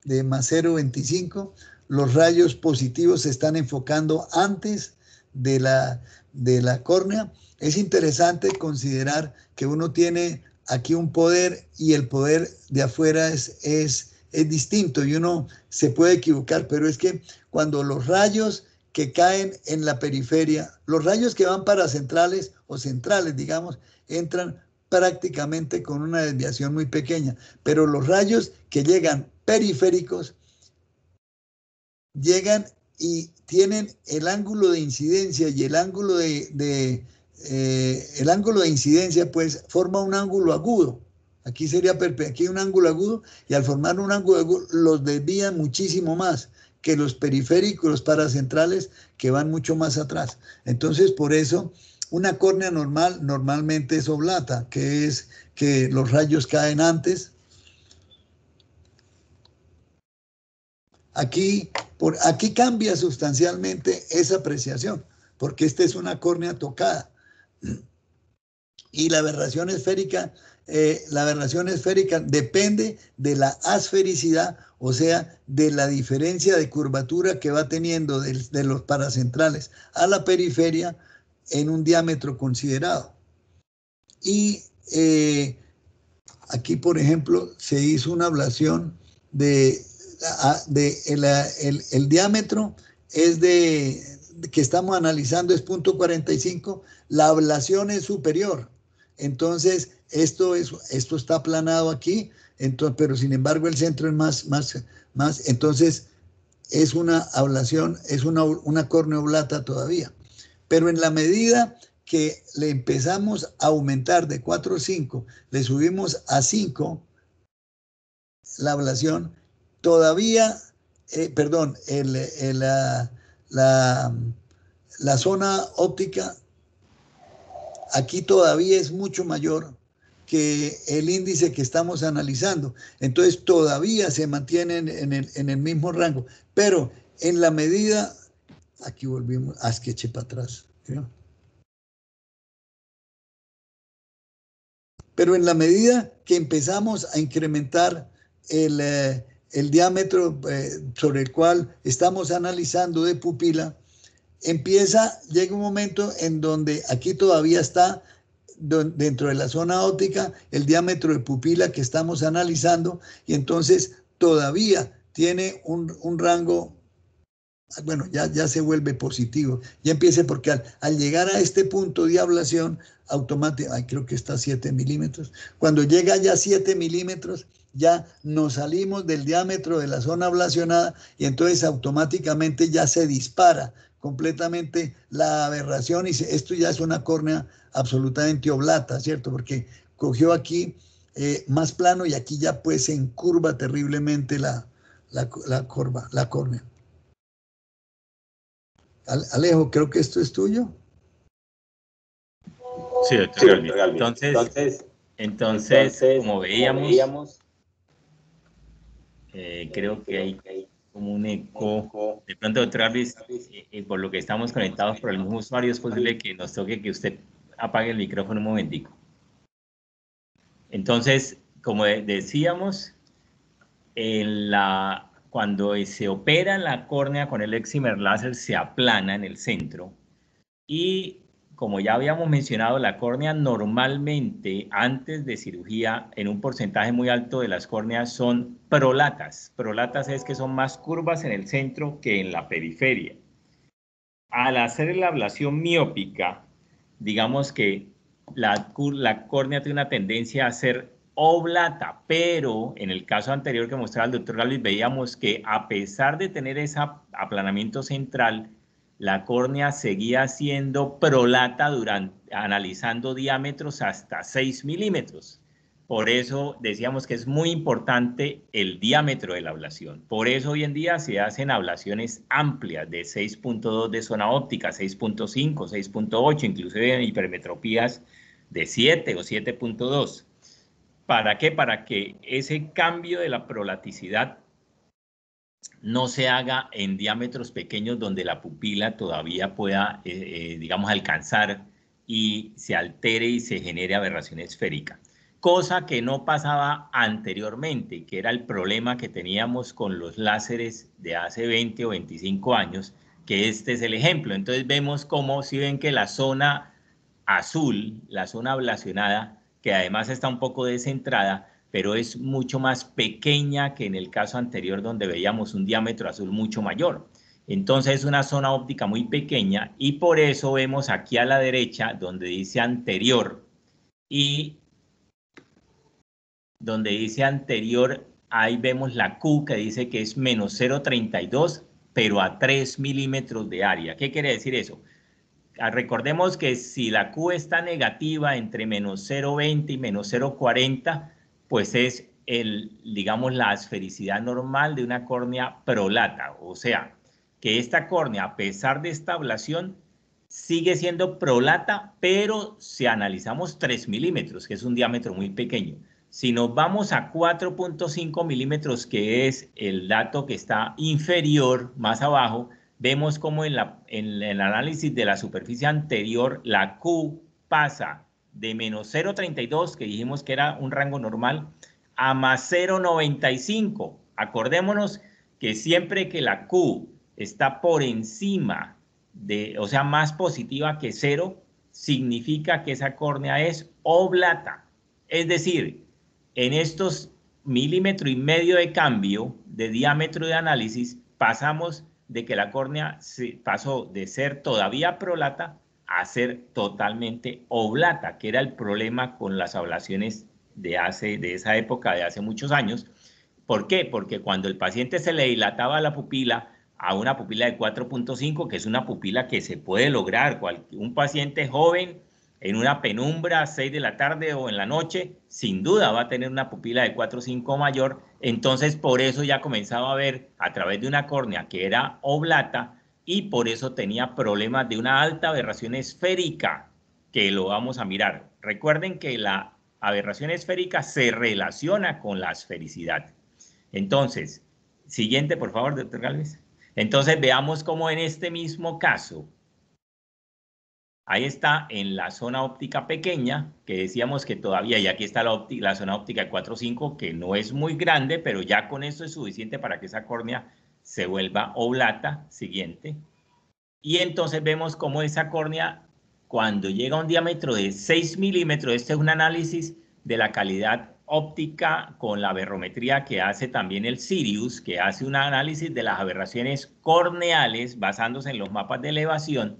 de más 0,25, los rayos positivos se están enfocando antes de la córnea. Es interesante considerar que uno tiene aquí un poder y el poder de afuera es distinto y uno se puede equivocar, pero es que cuando los rayos que caen en la periferia, los rayos que van paracentrales o centrales, digamos, entran prácticamente con una desviación muy pequeña, pero los rayos que llegan periféricos llegan y tienen el ángulo de incidencia, y el ángulo de incidencia pues forma un ángulo agudo. Aquí sería aquí un ángulo agudo, y al formar un ángulo agudo los desvían muchísimo más que los periféricos, los paracentrales, que van mucho más atrás. Entonces, por eso Una córnea normal normalmente es oblata, que es que los rayos caen antes. Aquí cambia sustancialmente esa apreciación, porque esta es una córnea tocada. Y la aberración esférica depende de la asfericidad, o sea, de la diferencia de curvatura que va teniendo de los paracentrales a la periferia en un diámetro considerado. Y aquí, por ejemplo, se hizo una ablación el diámetro es que estamos analizando es 0.45, la ablación es superior. Entonces, esto está aplanado aquí, entonces, pero sin embargo el centro es más, entonces es una ablación, es una córnea oblata todavía. Pero en la medida que le empezamos a aumentar de 4 a 5, le subimos a 5 la ablación, todavía, la zona óptica aquí todavía es mucho mayor que el índice que estamos analizando. Entonces todavía se mantienen en el mismo rango. Pero en la medida, aquí volvimos, que eché para atrás. ¿No? Pero en la medida que empezamos a incrementar el diámetro sobre el cual estamos analizando de pupila, llega un momento en donde aquí todavía está dentro de la zona óptica el diámetro de pupila que estamos analizando, y entonces todavía tiene un rango, bueno, ya se vuelve positivo, ya empieza, porque al llegar a este punto de ablación automática, creo que está a 7 milímetros, cuando llega ya a 7 milímetros, ya nos salimos del diámetro de la zona ablacionada, y entonces automáticamente ya se dispara completamente la aberración, y esto ya es una córnea absolutamente oblata, ¿cierto? Porque cogió aquí más plano, y aquí ya pues se encurva terriblemente la córnea. Alejo, creo que esto es tuyo. Sí, doctor Galvis. Entonces, como veíamos, creo que hay como un eco. De pronto, doctor Galvis, por lo que estamos conectados por el mismo usuario, es posible que nos toque que usted apague el micrófono un momentico. Entonces, como decíamos, cuando se opera en la córnea con el excimer láser, se aplana en el centro, y como ya habíamos mencionado, la córnea normalmente antes de cirugía, en un porcentaje muy alto de las córneas son prolatas. Prolatas es que son más curvas en el centro que en la periferia. Al hacer la ablación miópica, digamos que la córnea tiene una tendencia a ser oblata, pero en el caso anterior que mostraba el doctor Galvis, veíamos que a pesar de tener ese aplanamiento central, la córnea seguía siendo prolata analizando diámetros hasta 6 milímetros. Por eso decíamos que es muy importante el diámetro de la ablación. Por eso hoy en día se hacen ablaciones amplias de 6.2 de zona óptica, 6.5, 6.8, inclusive en hipermetropías de 7 o 7.2. ¿Para qué? Para que ese cambio de la prolaticidad no se haga en diámetros pequeños donde la pupila todavía pueda, digamos, alcanzar y se altere y se genere aberración esférica. Cosa que no pasaba anteriormente, que era el problema que teníamos con los láseres de hace 20 o 25 años, que este es el ejemplo. Entonces vemos cómo, si ven que la zona azul, la zona ablacionada, que además está un poco descentrada, pero es mucho más pequeña que en el caso anterior donde veíamos un diámetro azul mucho mayor. Entonces es una zona óptica muy pequeña, y por eso vemos aquí a la derecha donde dice anterior, y donde dice anterior, ahí vemos la Q que dice que es menos 0.32, pero a 3 milímetros de área. ¿Qué quiere decir eso? Recordemos que si la Q está negativa entre menos 0.20 y menos 0.40, pues es digamos, la esfericidad normal de una córnea prolata. O sea, que esta córnea, a pesar de esta ablación, sigue siendo prolata, pero si analizamos 3 milímetros, que es un diámetro muy pequeño, si nos vamos a 4.5 milímetros, que es el dato que está inferior, más abajo, vemos como en el análisis de la superficie anterior, la Q pasa de menos 0.32, que dijimos que era un rango normal, a más 0.95. Acordémonos que siempre que la Q está por encima o sea, más positiva que 0, significa que esa córnea es oblata. Es decir, en estos 1,5 mm de cambio de diámetro de análisis, pasamos de que la córnea pasó de ser todavía prolata a ser totalmente oblata, que era el problema con las ablaciones de esa época, de hace muchos años. ¿Por qué? Porque cuando el paciente se le dilataba la pupila a una pupila de 4.5, que es una pupila que se puede lograr, un paciente joven en una penumbra a 6 de la tarde o en la noche, sin duda va a tener una pupila de 4.5 mayor. Entonces, por eso ya comenzaba a ver a través de una córnea que era oblata y por eso tenía problemas de una alta aberración esférica, que lo vamos a mirar. Recuerden que la aberración esférica se relaciona con la esfericidad. Entonces, siguiente, por favor, doctor Gálvez. Entonces, veamos cómo en este mismo caso, ahí está en la zona óptica pequeña, que decíamos que todavía, y aquí está la zona óptica de 4.5, que no es muy grande, pero ya con eso es suficiente para que esa córnea se vuelva oblata. Siguiente. Y entonces vemos cómo esa córnea, cuando llega a un diámetro de 6 milímetros, este es un análisis de la calidad óptica con la aberrometría que hace también el Sirius, que hace un análisis de las aberraciones corneales basándose en los mapas de elevación.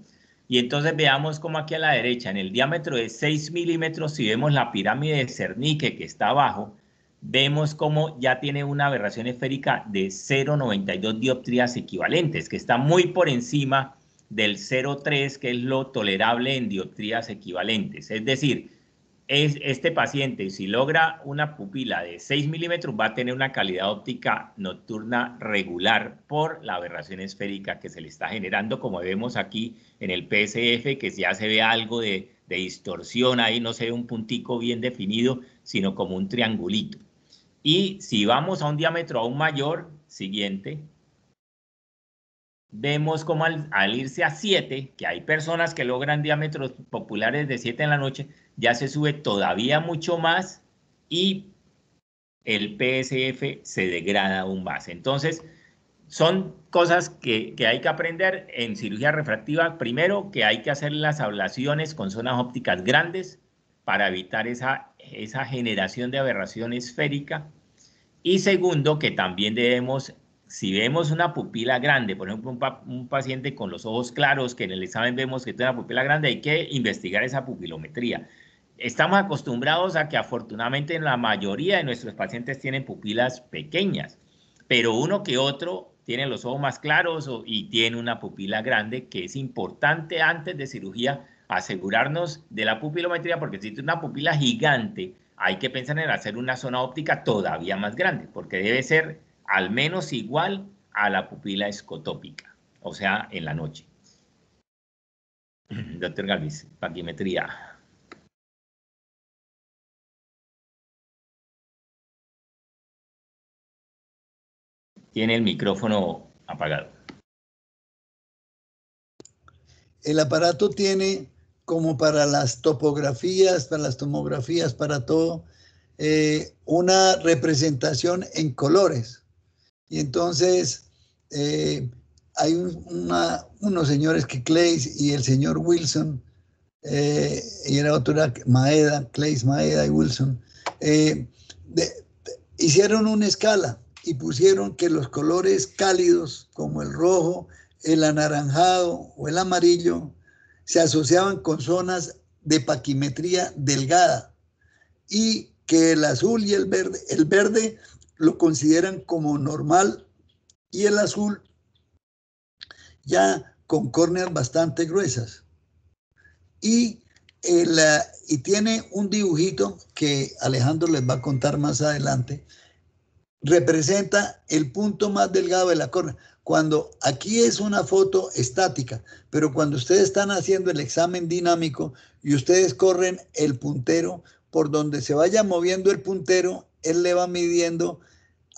Y entonces veamos como aquí a la derecha, en el diámetro de 6 milímetros, si vemos la pirámide de Cernique que está abajo, vemos como ya tiene una aberración esférica de 0,92 dioptrías equivalentes, que está muy por encima del 0,3, que es lo tolerable en dioptrías equivalentes. Es decir, este paciente, si logra una pupila de 6 milímetros, va a tener una calidad óptica nocturna regular por la aberración esférica que se le está generando, como vemos aquí en el PSF, que ya se ve algo de distorsión, ahí no se ve un puntico bien definido, sino como un triangulito. Y si vamos a un diámetro aún mayor, siguiente, vemos como al irse a 7, que hay personas que logran diámetros populares de 7 en la noche, ya se sube todavía mucho más y el PSF se degrada aún más. Entonces, son cosas que hay que aprender en cirugía refractiva. Primero, que hay que hacer las ablaciones con zonas ópticas grandes para evitar esa generación de aberración esférica. Y segundo, que también debemos, si vemos una pupila grande, por ejemplo, un paciente con los ojos claros, que en el examen vemos que tiene una pupila grande, hay que investigar esa pupilometría. Estamos acostumbrados a que afortunadamente la mayoría de nuestros pacientes tienen pupilas pequeñas, pero uno que otro tiene los ojos más claros y tiene una pupila grande, que es importante antes de cirugía asegurarnos de la pupilometría, porque si tiene una pupila gigante, hay que pensar en hacer una zona óptica todavía más grande, porque debe ser al menos igual a la pupila escotópica, o sea, en la noche. Doctor Galvis, paquimetría. Tiene el micrófono apagado. El aparato tiene, como para las topografías, para las tomografías, para todo, una representación en colores. Y entonces hay unos señores que Clays y el señor Wilson, y era otra Maeda, Clays, Maeda y Wilson, hicieron una escala y pusieron que los colores cálidos, como el rojo, el anaranjado o el amarillo, se asociaban con zonas de paquimetría delgada, y que el azul y el verde lo consideran como normal, y el azul ya con córneas bastante gruesas. Y tiene un dibujito que Alejandro les va a contar más adelante, representa el punto más delgado de la córnea. Cuando aquí es una foto estática, pero cuando ustedes están haciendo el examen dinámico y ustedes corren el puntero, por donde se vaya moviendo el puntero, él le va midiendo.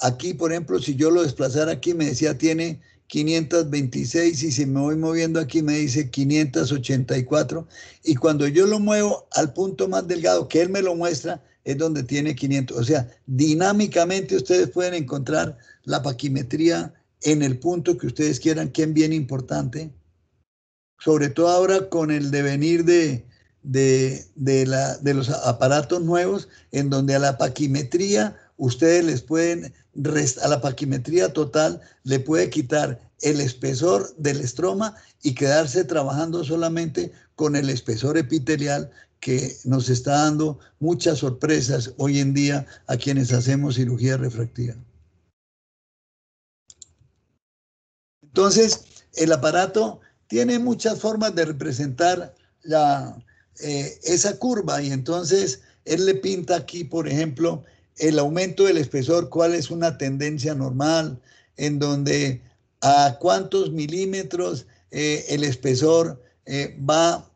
Aquí, por ejemplo, si yo lo desplazara aquí, me decía tiene 526, y si me voy moviendo aquí me dice 584, y cuando yo lo muevo al punto más delgado que él me lo muestra, es donde tiene 500. O sea, dinámicamente ustedes pueden encontrar la paquimetría en el punto que ustedes quieran, que es bien importante, sobre todo ahora con el devenir de los aparatos nuevos, en donde a la paquimetría ustedes les pueden, a la paquimetría total le puede quitar el espesor del estroma y quedarse trabajando solamente con el espesor epitelial, que nos está dando muchas sorpresas hoy en día a quienes hacemos cirugía refractiva. Entonces, el aparato tiene muchas formas de representar esa curva, y entonces él le pinta aquí, por ejemplo, el aumento del espesor, cuál es una tendencia normal, en donde a cuántos milímetros el espesor va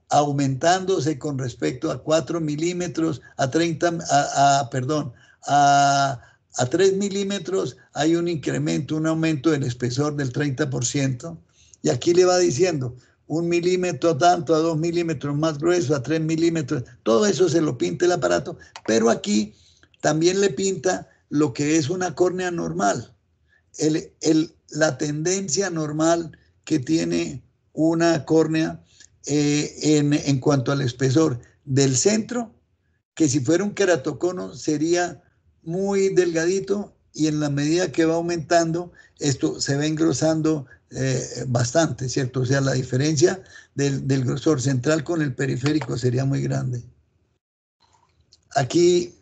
aumentándose con respecto a 4 milímetros, a 3 milímetros hay un incremento, un aumento del espesor del 30%, y aquí le va diciendo 1 milímetro tanto, a 2 milímetros más grueso, a 3 milímetros, todo eso se lo pinta el aparato, pero aquí también le pinta lo que es una córnea normal, la tendencia normal que tiene una córnea en cuanto al espesor del centro, que si fuera un queratocono sería muy delgadito, y en la medida que va aumentando, esto se va engrosando bastante, ¿cierto? O sea, la diferencia del grosor central con el periférico sería muy grande. Aquí,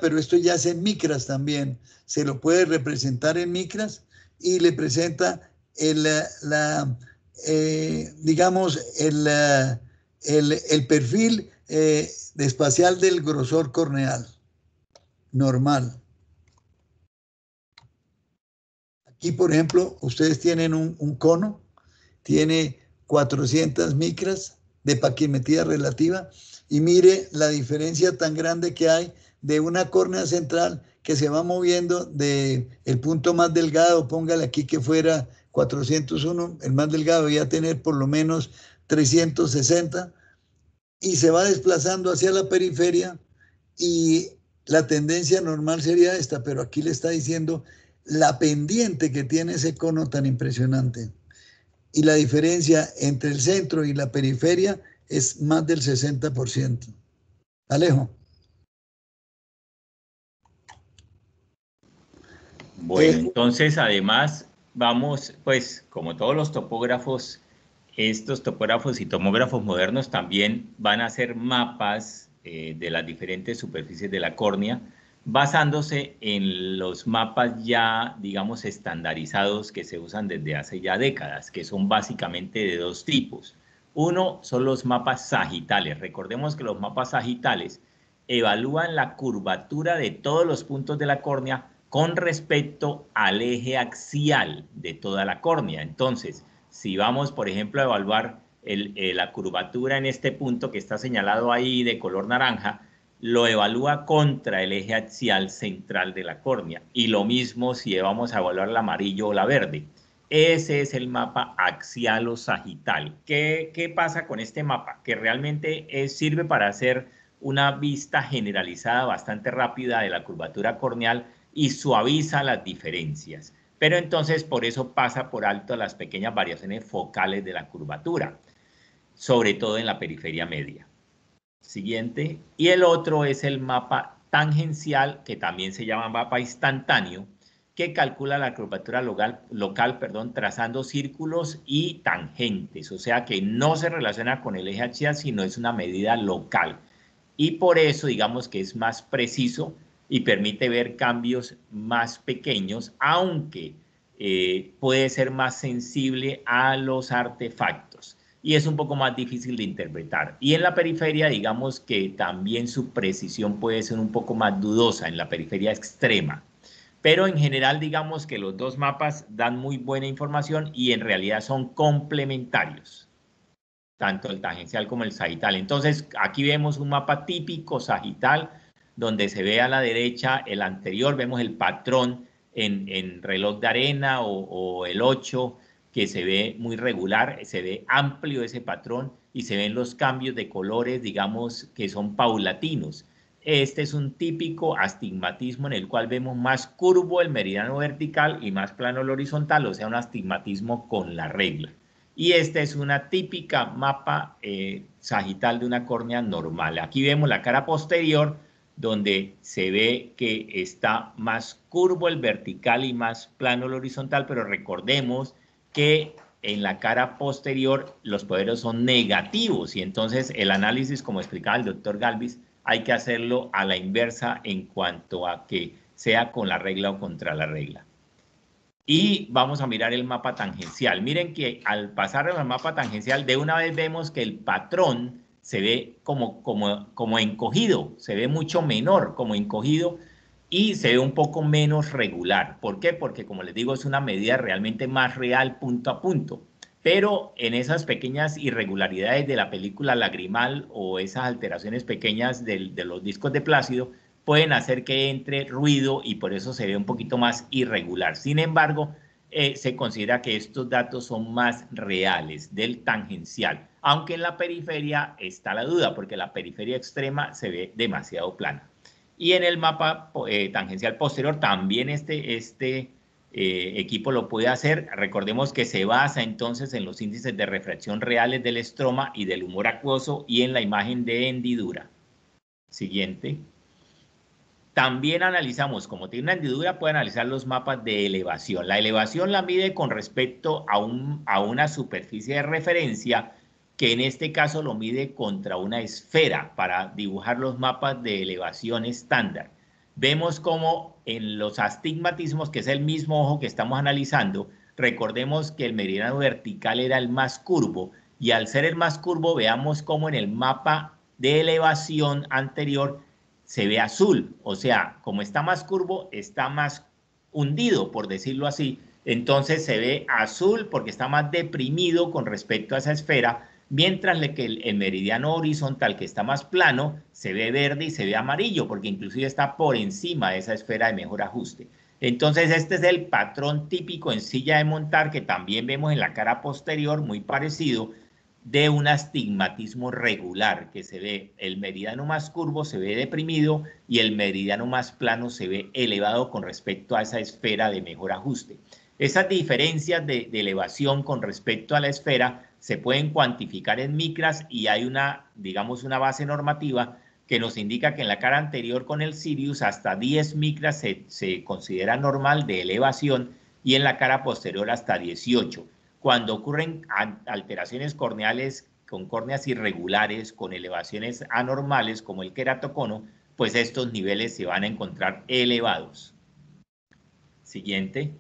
pero esto ya es en micras también, se lo puede representar en micras, y le presenta digamos, el perfil espacial del grosor corneal normal. Aquí, por ejemplo, ustedes tienen un cono, tiene 400 micras de paquimetría relativa, y mire la diferencia tan grande que hay de una córnea central que se va moviendo de el punto más delgado, póngale aquí que fuera 401, el más delgado ya tener por lo menos 360, y se va desplazando hacia la periferia, y la tendencia normal sería esta, pero aquí le está diciendo la pendiente que tiene ese cono tan impresionante. Y la diferencia entre el centro y la periferia es más del 60%. Alejo. Bueno, entonces además vamos, pues como todos los topógrafos, estos topógrafos y tomógrafos modernos también van a hacer mapas de las diferentes superficies de la córnea, basándose en los mapas ya, digamos, estandarizados que se usan desde hace ya décadas, que son básicamente de dos tipos. Uno son los mapas sagitales. Recordemos que los mapas sagitales evalúan la curvatura de todos los puntos de la córnea con respecto al eje axial de toda la córnea. Entonces, si vamos, por ejemplo, a evaluar la curvatura en este punto que está señalado ahí de color naranja, lo evalúa contra el eje axial central de la córnea. Y lo mismo si vamos a evaluar el amarillo o la verde. Ese es el mapa axial o sagital. ¿Qué pasa con este mapa? Que realmente sirve para hacer una vista generalizada bastante rápida de la curvatura corneal y suaviza las diferencias. Pero entonces por eso pasa por alto las pequeñas variaciones focales de la curvatura, sobre todo en la periferia media. Siguiente. Y el otro es el mapa tangencial, que también se llama mapa instantáneo, que calcula la curvatura local, trazando círculos y tangentes, o sea que no se relaciona con el eje axial, sino es una medida local. Y por eso digamos que es más preciso y permite ver cambios más pequeños, aunque puede ser más sensible a los artefactos y es un poco más difícil de interpretar. Y en la periferia, digamos que también su precisión puede ser un poco más dudosa, en la periferia extrema. Pero en general, digamos que los dos mapas dan muy buena información y en realidad son complementarios, tanto el tangencial como el sagital. Entonces, aquí vemos un mapa típico sagital, donde se ve a la derecha el anterior, vemos el patrón en reloj de arena o el 8, que se ve muy regular, se ve amplio ese patrón y se ven los cambios de colores, digamos, que son paulatinos. Este es un típico astigmatismo en el cual vemos más curvo el meridiano vertical y más plano el horizontal, o sea, un astigmatismo con la regla. Y esta es una típica mapa sagital de una córnea normal. Aquí vemos la cara posterior, donde se ve que está más curvo el vertical y más plano el horizontal, pero recordemos que en la cara posterior los poderes son negativos y entonces el análisis, como explicaba el doctor Galvis, hay que hacerlo a la inversa en cuanto a que sea con la regla o contra la regla. Y vamos a mirar el mapa tangencial. Miren que al pasar al mapa tangencial, de una vez vemos que el patrón se ve como encogido, se ve mucho menor como encogido y se ve un poco menos regular. ¿Por qué? Porque, como les digo, es una medida realmente más real punto a punto. Pero en esas pequeñas irregularidades de la película lagrimal o esas alteraciones pequeñas de los discos de Plácido, pueden hacer que entre ruido y por eso se ve un poquito más irregular. Sin embargo, se considera que estos datos son más reales del tangencial, aunque en la periferia está la duda, porque la periferia extrema se ve demasiado plana. Y en el mapa tangencial posterior también este equipo lo puede hacer. Recordemos que se basa entonces en los índices de refracción reales del estroma y del humor acuoso y en la imagen de hendidura. Siguiente. También analizamos, como tiene una hendidura, puede analizar los mapas de elevación. La elevación la mide con respecto a una superficie de referencia, que en este caso lo mide contra una esfera para dibujar los mapas de elevación estándar. Vemos como en los astigmatismos, que es el mismo ojo que estamos analizando, recordemos que el meridiano vertical era el más curvo, y al ser el más curvo, veamos cómo en el mapa de elevación anterior se ve azul, o sea, como está más curvo, está más hundido, por decirlo así, entonces se ve azul porque está más deprimido con respecto a esa esfera, mientras que el meridiano horizontal, que está más plano, se ve verde y se ve amarillo, porque inclusive está por encima de esa esfera de mejor ajuste. Entonces este es el patrón típico en silla de montar, que también vemos en la cara posterior, muy parecido, de un astigmatismo regular, que se ve el meridiano más curvo se ve deprimido y el meridiano más plano se ve elevado con respecto a esa esfera de mejor ajuste. Esas diferencias de elevación con respecto a la esfera se pueden cuantificar en micras y hay digamos, una base normativa que nos indica que en la cara anterior con el Sirius hasta 10 micras se considera normal de elevación y en la cara posterior hasta 18. Cuando ocurren alteraciones corneales con córneas irregulares, con elevaciones anormales como el queratocono, pues estos niveles se van a encontrar elevados. Siguiente.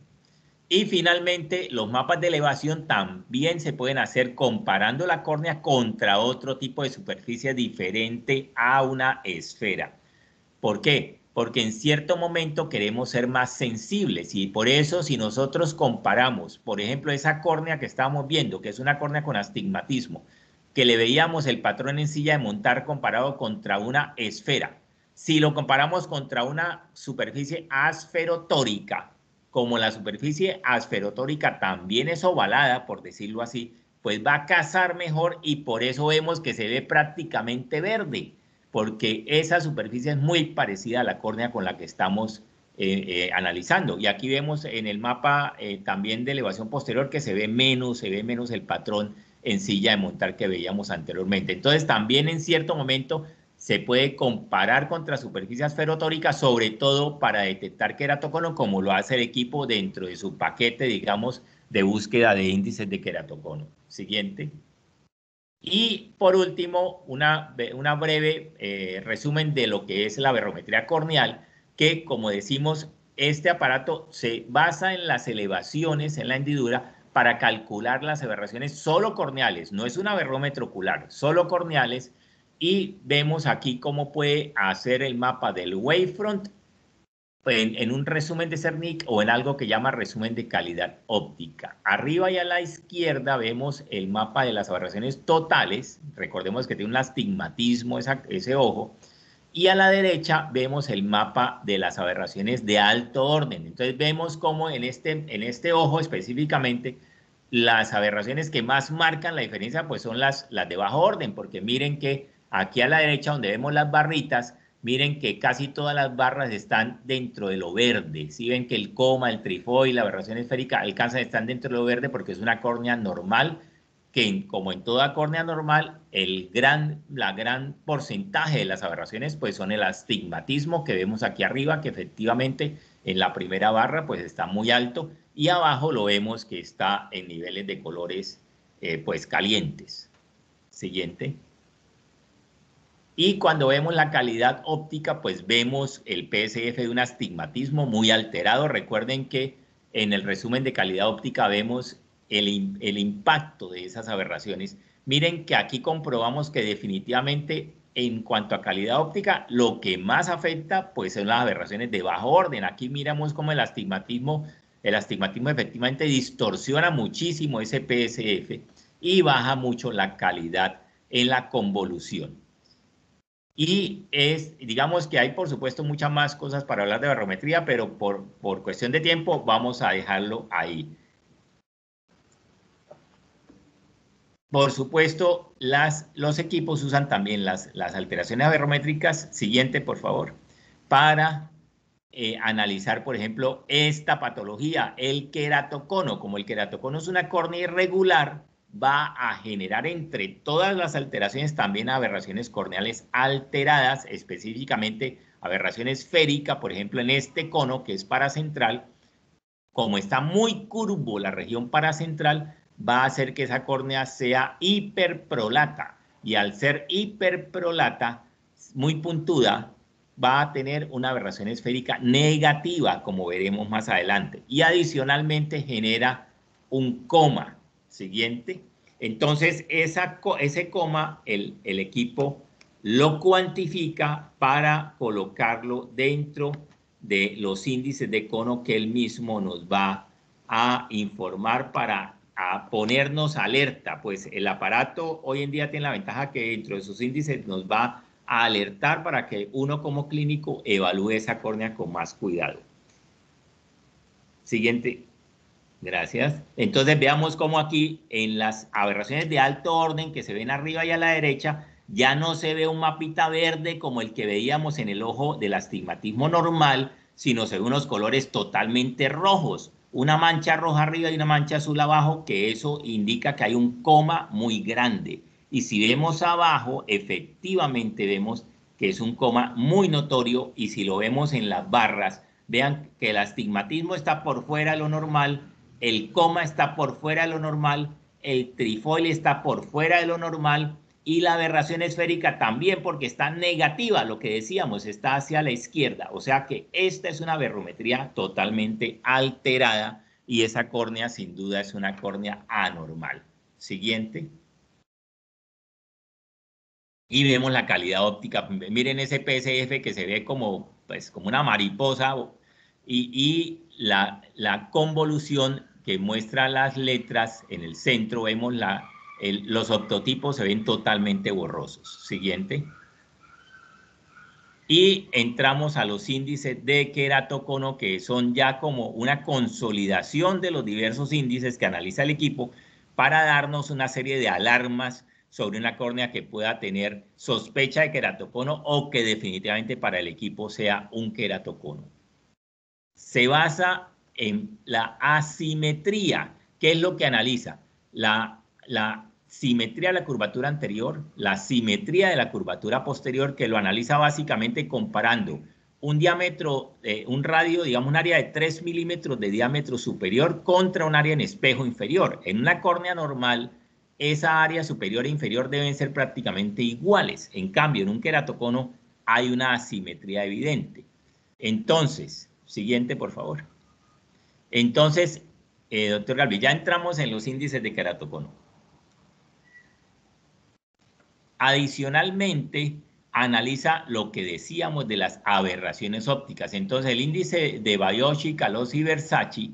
Y finalmente, los mapas de elevación también se pueden hacer comparando la córnea contra otro tipo de superficie diferente a una esfera. ¿Por qué? Porque en cierto momento queremos ser más sensibles y por eso si nosotros comparamos, por ejemplo, esa córnea que estábamos viendo, que es una córnea con astigmatismo, que le veíamos el patrón en silla de montar comparado contra una esfera. Si lo comparamos contra una superficie asferotórica, como la superficie asferotórica también es ovalada, por decirlo así, pues va a cazar mejor y por eso vemos que se ve prácticamente verde, porque esa superficie es muy parecida a la córnea con la que estamos analizando. Y aquí vemos en el mapa también de elevación posterior que se ve menos el patrón en silla de montar que veíamos anteriormente. Entonces también en cierto momento se puede comparar contra superficies esferotóricas, sobre todo para detectar queratocono, como lo hace el equipo dentro de su paquete, digamos, de búsqueda de índices de queratocono. Siguiente. Y por último, una breve resumen de lo que es la aberrometría corneal, que como decimos, este aparato se basa en las elevaciones en la hendidura para calcular las aberraciones solo corneales, no es un aberrómetro ocular, solo corneales, y vemos aquí cómo puede hacer el mapa del wavefront en un resumen de Cernic o en algo que llama resumen de calidad óptica. Arriba y a la izquierda vemos el mapa de las aberraciones totales. Recordemos que tiene un astigmatismo ese ojo. Y a la derecha vemos el mapa de las aberraciones de alto orden. Entonces vemos cómo en este ojo específicamente las aberraciones que más marcan la diferencia pues son las de bajo orden, porque miren que aquí a la derecha donde vemos las barritas, miren que casi todas las barras están dentro de lo verde. Si ven que el coma, el trifoide, la aberración esférica alcanzan a estar dentro de lo verde porque es una córnea normal, que como en toda córnea normal, la gran porcentaje de las aberraciones pues son el astigmatismo que vemos aquí arriba, que efectivamente en la primera barra pues está muy alto, y abajo lo vemos que está en niveles de colores pues calientes. Siguiente. Y cuando vemos la calidad óptica, pues vemos el PSF de un astigmatismo muy alterado. Recuerden que en el resumen de calidad óptica vemos el impacto de esas aberraciones. Miren que aquí comprobamos que definitivamente en cuanto a calidad óptica, lo que más afecta pues son las aberraciones de bajo orden. Aquí miramos cómo el astigmatismo efectivamente distorsiona muchísimo ese PSF y baja mucho la calidad en la convolución. Y digamos que hay, por supuesto, muchas más cosas para hablar de barometría, pero por cuestión de tiempo vamos a dejarlo ahí. Por supuesto, los equipos usan también las alteraciones barométricas, siguiente, por favor, para analizar, por ejemplo, esta patología, el queratocono. Como el queratocono es una córnea irregular, va a generar entre todas las alteraciones también aberraciones corneales alteradas, específicamente aberración esférica, por ejemplo, en este cono que es paracentral. Como está muy curvo la región paracentral, va a hacer que esa córnea sea hiperprolata, y al ser hiperprolata, muy puntuda, va a tener una aberración esférica negativa, como veremos más adelante, y adicionalmente genera un coma. Siguiente. Entonces, ese coma, el equipo lo cuantifica para colocarlo dentro de los índices de cono que él mismo nos va a informar para ponernos alerta. Pues el aparato hoy en día tiene la ventaja que dentro de sus índices nos va a alertar para que uno como clínico evalúe esa córnea con más cuidado. Siguiente. Gracias. Entonces veamos cómo aquí en las aberraciones de alto orden que se ven arriba y a la derecha, ya no se ve un mapita verde como el que veíamos en el ojo del astigmatismo normal, sino se ven unos colores totalmente rojos. Una mancha roja arriba y una mancha azul abajo, que eso indica que hay un coma muy grande. Y si vemos abajo, efectivamente vemos que es un coma muy notorio, y si lo vemos en las barras, vean que el astigmatismo está por fuera de lo normal, el coma está por fuera de lo normal, el trifoide está por fuera de lo normal, y la aberración esférica también, porque está negativa, lo que decíamos, está hacia la izquierda. O sea que esta es una barometría totalmente alterada, y esa córnea sin duda es una córnea anormal. Siguiente. Y vemos la calidad óptica. Miren ese PSF que se ve como, pues, como una mariposa, y la convolución que muestra las letras en el centro. Vemos los octotipos se ven totalmente borrosos. Siguiente. Y entramos a los índices de queratocono, que son ya como una consolidación de los diversos índices que analiza el equipo para darnos una serie de alarmas sobre una córnea que pueda tener sospecha de queratocono o que definitivamente para el equipo sea un queratocono. Se basa en la asimetría. ¿Qué es lo que analiza? La simetría de la curvatura anterior, la simetría de la curvatura posterior, que lo analiza básicamente comparando un diámetro, un radio, digamos un área de 3 milímetros de diámetro superior contra un área en espejo inferior. En una córnea normal, esa área superior e inferior deben ser prácticamente iguales. En cambio, en un queratocono hay una asimetría evidente. Entonces, siguiente, por favor. Entonces, doctor Galvis, ya entramos en los índices de queratocono. Adicionalmente, analiza lo que decíamos de las aberraciones ópticas. Entonces, el índice de Baiocchi, Calossi y Versace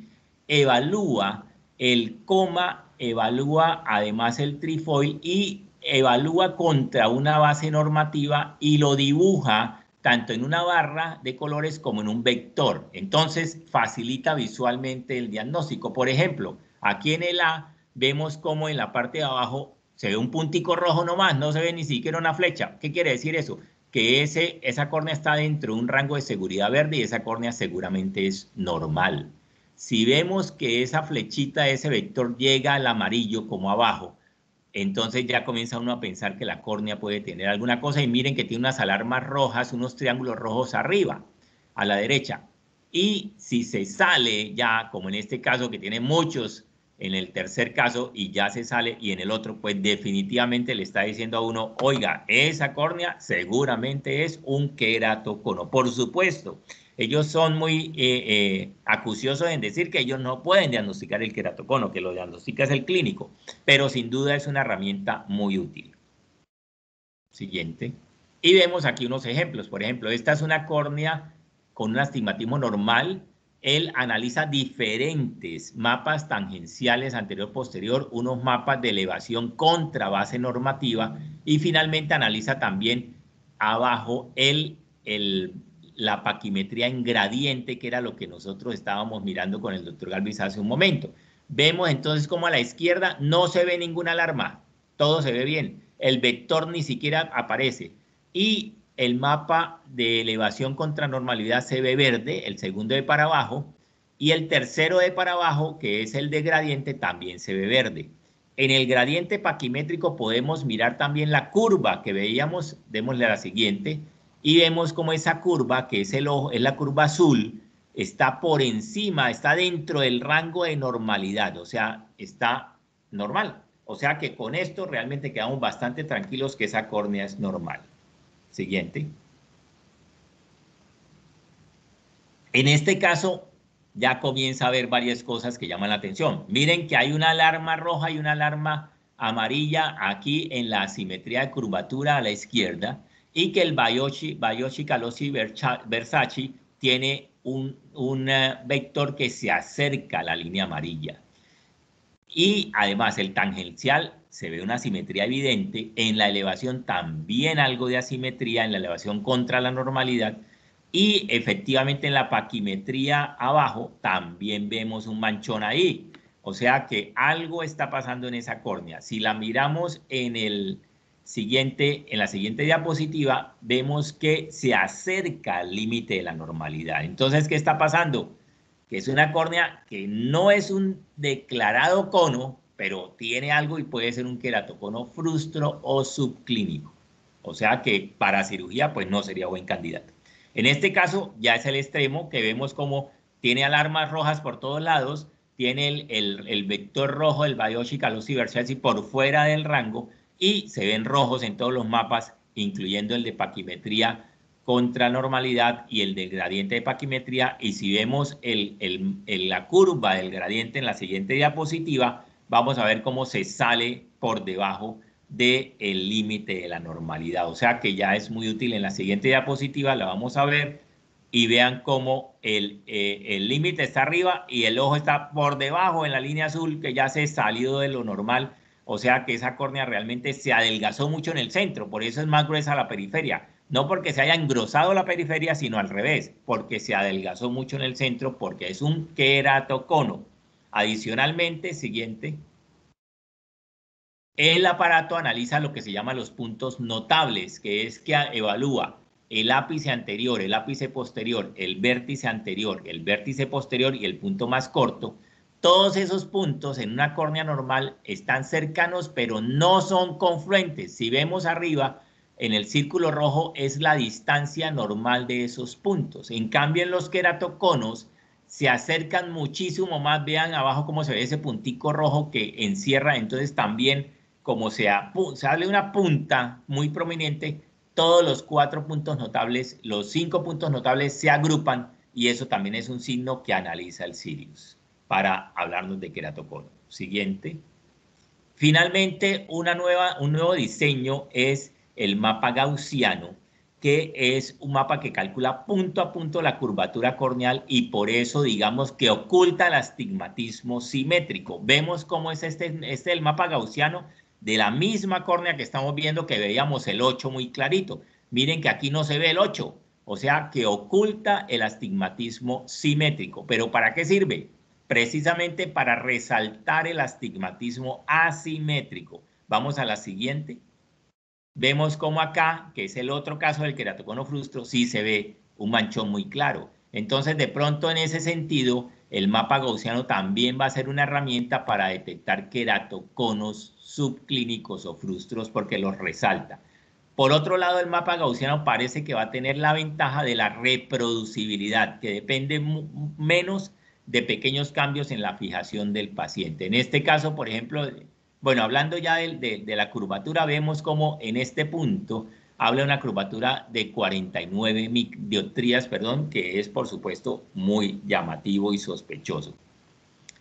evalúa el coma, evalúa además el trifoil y evalúa contra una base normativa y lo dibuja tanto en una barra de colores como en un vector. Entonces, facilita visualmente el diagnóstico. Por ejemplo, aquí en el A vemos como en la parte de abajo se ve un puntico rojo nomás, no se ve ni siquiera una flecha. ¿Qué quiere decir eso? Que esa córnea está dentro de un rango de seguridad verde y esa córnea seguramente es normal. Si vemos que esa flechita, ese vector llega al amarillo como abajo, entonces ya comienza uno a pensar que la córnea puede tener alguna cosa y miren que tiene unas alarmas rojas, unos triángulos rojos arriba, a la derecha. Y si se sale ya, como en este caso que tiene muchos, en el tercer caso y ya se sale y en el otro, pues definitivamente le está diciendo a uno, oiga, esa córnea seguramente es un queratocono. Por supuesto, ellos son muy acuciosos en decir que ellos no pueden diagnosticar el queratocono, que lo diagnostica es el clínico, pero sin duda es una herramienta muy útil. Siguiente. Y vemos aquí unos ejemplos. Por ejemplo, esta es una córnea con un astigmatismo normal. Él analiza diferentes mapas tangenciales anterior-posterior, unos mapas de elevación contra base normativa y finalmente analiza también abajo la paquimetría en gradiente, que era lo que nosotros estábamos mirando con el doctor Galvis hace un momento. Vemos entonces como a la izquierda no se ve ninguna alarma, todo se ve bien, el vector ni siquiera aparece y el mapa de elevación contra normalidad se ve verde, el segundo de para abajo, y el tercero de para abajo, que es el de gradiente, también se ve verde. En el gradiente paquimétrico podemos mirar también la curva que veíamos, démosle a la siguiente, y vemos como esa curva, que es el ojo, es la curva azul, está por encima, está dentro del rango de normalidad, o sea, está normal. O sea que con esto realmente quedamos bastante tranquilos que esa córnea es normal. Siguiente. En este caso, ya comienza a haber varias cosas que llaman la atención. Miren que hay una alarma roja y una alarma amarilla aquí en la asimetría de curvatura a la izquierda y que el Baiocchi, Calossi, Versace tiene un vector que se acerca a la línea amarilla. Y además el tangencial se ve una asimetría evidente, en la elevación también algo de asimetría, en la elevación contra la normalidad, y efectivamente en la paquimetría abajo también vemos un manchón ahí. O sea que algo está pasando en esa córnea. Si la miramos en la siguiente diapositiva, vemos que se acerca al límite de la normalidad. Entonces, ¿qué está pasando? Que es una córnea que no es un declarado cono, pero tiene algo y puede ser un queratocono frustro o subclínico. O sea que para cirugía pues no sería buen candidato. En este caso ya es el extremo que vemos como tiene alarmas rojas por todos lados, tiene el vector rojo del Baiocchi, Calossi, Versace por fuera del rango y se ven rojos en todos los mapas, incluyendo el de paquimetría contra normalidad y el del gradiente de paquimetría. Y si vemos la curva del gradiente en la siguiente diapositiva, vamos a ver cómo se sale por debajo del límite de la normalidad. O sea que ya es muy útil. En la siguiente diapositiva la vamos a ver y vean cómo el límite está arriba y el ojo está por debajo en la línea azul, que ya se salió de lo normal. O sea que esa córnea realmente se adelgazó mucho en el centro, por eso es más gruesa la periferia. No porque se haya engrosado la periferia, sino al revés, porque se adelgazó mucho en el centro, porque es un queratocono. Adicionalmente, siguiente, el aparato analiza lo que se llama los puntos notables, que es que evalúa el ápice anterior, el ápice posterior, el vértice posterior y el punto más corto. Todos esos puntos en una córnea normal están cercanos, pero no son confluentes. Si vemos arriba, en el círculo rojo es la distancia normal de esos puntos. En cambio, en los queratoconos se acercan muchísimo más. Vean abajo cómo se ve ese puntico rojo que encierra. Entonces también, como se sale una punta muy prominente, todos los 4 puntos notables, los 5 puntos notables se agrupan y eso también es un signo que analiza el Sirius para hablarnos de queratocono. Siguiente. Finalmente, un nuevo diseño es el mapa gaussiano, que es un mapa que calcula punto a punto la curvatura corneal y por eso digamos que oculta el astigmatismo simétrico. Vemos cómo es este el mapa gaussiano de la misma córnea que estamos viendo, que veíamos el 8 muy clarito. Miren que aquí no se ve el 8, o sea que oculta el astigmatismo simétrico. ¿Pero para qué sirve? Precisamente para resaltar el astigmatismo asimétrico. Vamos a la siguiente. Vemos como acá, que es el otro caso del queratocono frustro, sí se ve un manchón muy claro. Entonces, de pronto, en ese sentido, el mapa gaussiano también va a ser una herramienta para detectar queratoconos subclínicos o frustros porque los resalta. Por otro lado, el mapa gaussiano parece que va a tener la ventaja de la reproducibilidad, que depende menos de pequeños cambios en la fijación del paciente. En este caso, por ejemplo, bueno, hablando ya de la curvatura, vemos como en este punto habla de una curvatura de 49 dioptrías, perdón, que es por supuesto muy llamativo y sospechoso.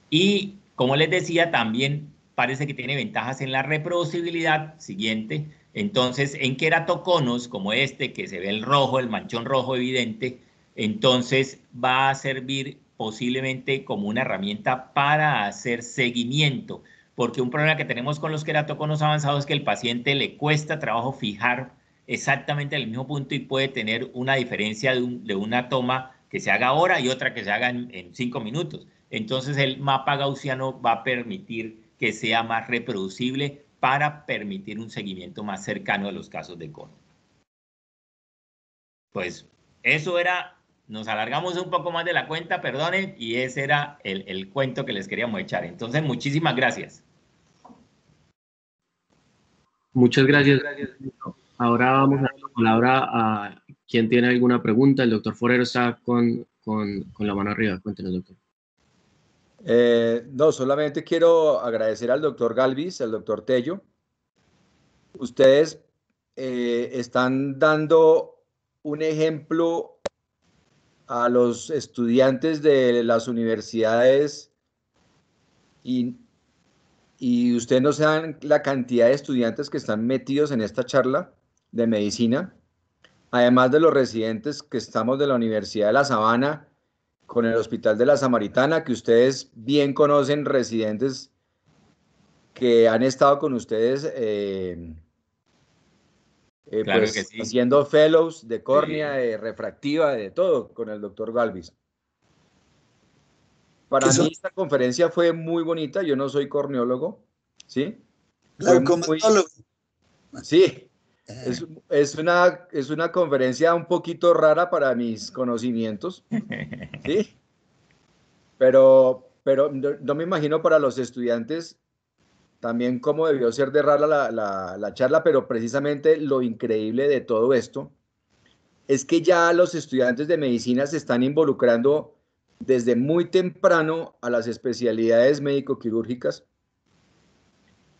Y como les decía, también parece que tiene ventajas en la reproducibilidad. Siguiente. Entonces, en queratoconos como este, que se ve el rojo, el manchón rojo evidente, entonces va a servir posiblemente como una herramienta para hacer seguimiento, porque un problema que tenemos con los queratoconos avanzados es que el paciente le cuesta trabajo fijar exactamente el mismo punto y puede tener una diferencia de una toma que se haga ahora y otra que se haga en 5 minutos. Entonces el mapa gaussiano va a permitir que sea más reproducible para permitir un seguimiento más cercano de los casos de cono. Pues eso era, nos alargamos un poco más de la cuenta, perdonen, y ese era el cuento que les queríamos echar. Entonces, muchísimas gracias. Muchas gracias. Ahora vamos a dar la palabra a quien tiene alguna pregunta. El doctor Forero está con la mano arriba. Cuéntenos, doctor. No, solamente quiero agradecer al doctor Galvis, al doctor Tello. Ustedes están dando un ejemplo a los estudiantes de las universidades y ustedes no saben la cantidad de estudiantes que están metidos en esta charla de medicina, además de los residentes que estamos de la Universidad de La Sabana, con el Hospital de la Samaritana, que ustedes bien conocen, residentes que han estado con ustedes Claro pues, que sí. haciendo fellows de córnea, Sí. de refractiva, de todo, con el doctor Galvis. Para mí esta conferencia fue muy bonita, yo no soy corneólogo, ¿sí? Glaucomatólogo. Sí, es una conferencia un poquito rara para mis conocimientos, ¿sí? Pero no me imagino para los estudiantes también cómo debió ser de rara la charla, pero precisamente lo increíble de todo esto es que ya los estudiantes de medicina se están involucrando desde muy temprano a las especialidades médico-quirúrgicas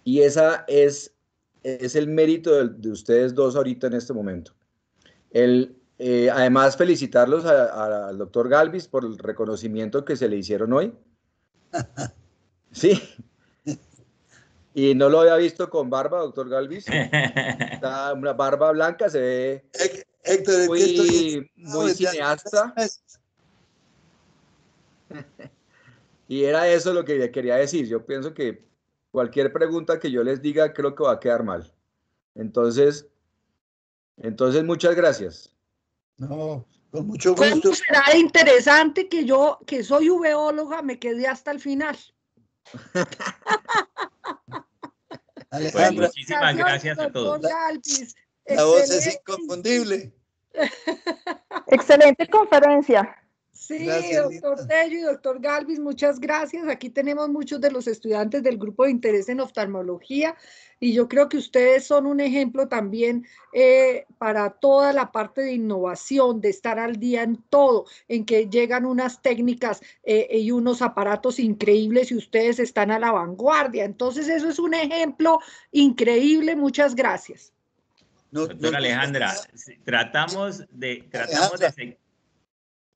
y esa es el mérito de ustedes dos ahorita en este momento. Además, felicitarlos al doctor Galvis por el reconocimiento que se le hicieron hoy. Sí. Y no lo había visto con barba, doctor Galvis. Está una barba blanca, se ve Héctor, muy cineasta. Y era eso lo que le quería decir. Yo pienso que cualquier pregunta que yo les diga creo que va a quedar mal. Entonces muchas gracias. No, con mucho gusto. ¿Cómo será interesante que yo, que soy uveóloga, me quedé hasta el final? Pues muchísimas gracias a todos. La voz es inconfundible. Excelente conferencia. Sí, Gracias, doctor Tello y doctor Galvis, muchas gracias. Aquí tenemos muchos de los estudiantes del grupo de interés en oftalmología y yo creo que ustedes son un ejemplo también para toda la parte de innovación, de estar al día en todo, en que llegan unas técnicas y unos aparatos increíbles y ustedes están a la vanguardia. Entonces eso es un ejemplo increíble. Muchas gracias. Doctora Alejandra, tratamos de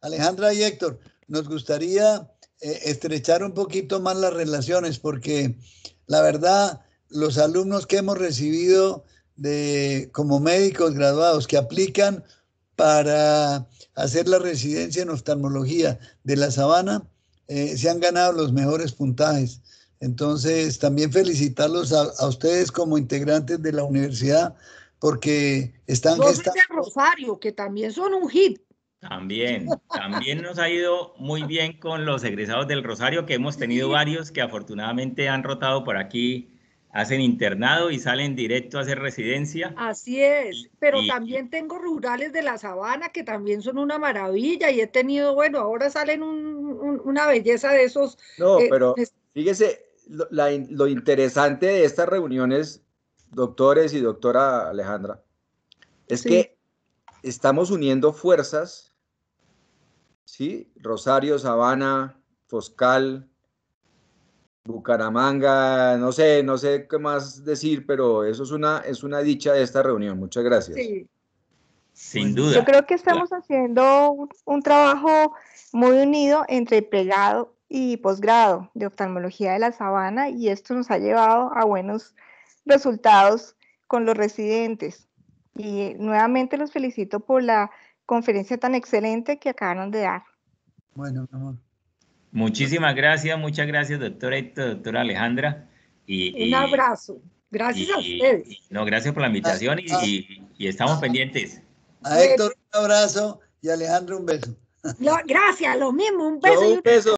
Alejandra y Héctor, nos gustaría estrechar un poquito más las relaciones porque la verdad, los alumnos que hemos recibido como médicos graduados que aplican para hacer la residencia en oftalmología de la Sabana, se han ganado los mejores puntajes. Entonces, también felicitarlos a ustedes como integrantes de la universidad, porque están gestando. De Rosario, que también son un hit. También nos ha ido muy bien con los egresados del Rosario, que hemos tenido varios que afortunadamente han rotado por aquí, hacen internado y salen directo a hacer residencia. Así es, pero también tengo rurales de la Sabana que también son una maravilla y he tenido, bueno, ahora salen una belleza de esos. No, pero fíjese, lo interesante de estas reuniones, doctores y doctora Alejandra, es que estamos uniendo fuerzas, ¿sí? Rosario, Sabana, Foscal, Bucaramanga, no sé qué más decir, pero eso es una dicha de esta reunión. Muchas gracias. Sí. Sin duda. Yo creo que estamos haciendo un trabajo muy unido entre pregrado y posgrado de oftalmología de la Sabana, y esto nos ha llevado a buenos resultados con los residentes. Y nuevamente los felicito por la conferencia tan excelente que acabaron de dar. Bueno, mi amor. Muchísimas gracias, muchas gracias, doctora Héctor, doctora Alejandra. Un abrazo. Gracias a ustedes. Gracias por la invitación y estamos pendientes. A Héctor un abrazo y a Alejandro un beso. Gracias, lo mismo, un beso. Un beso.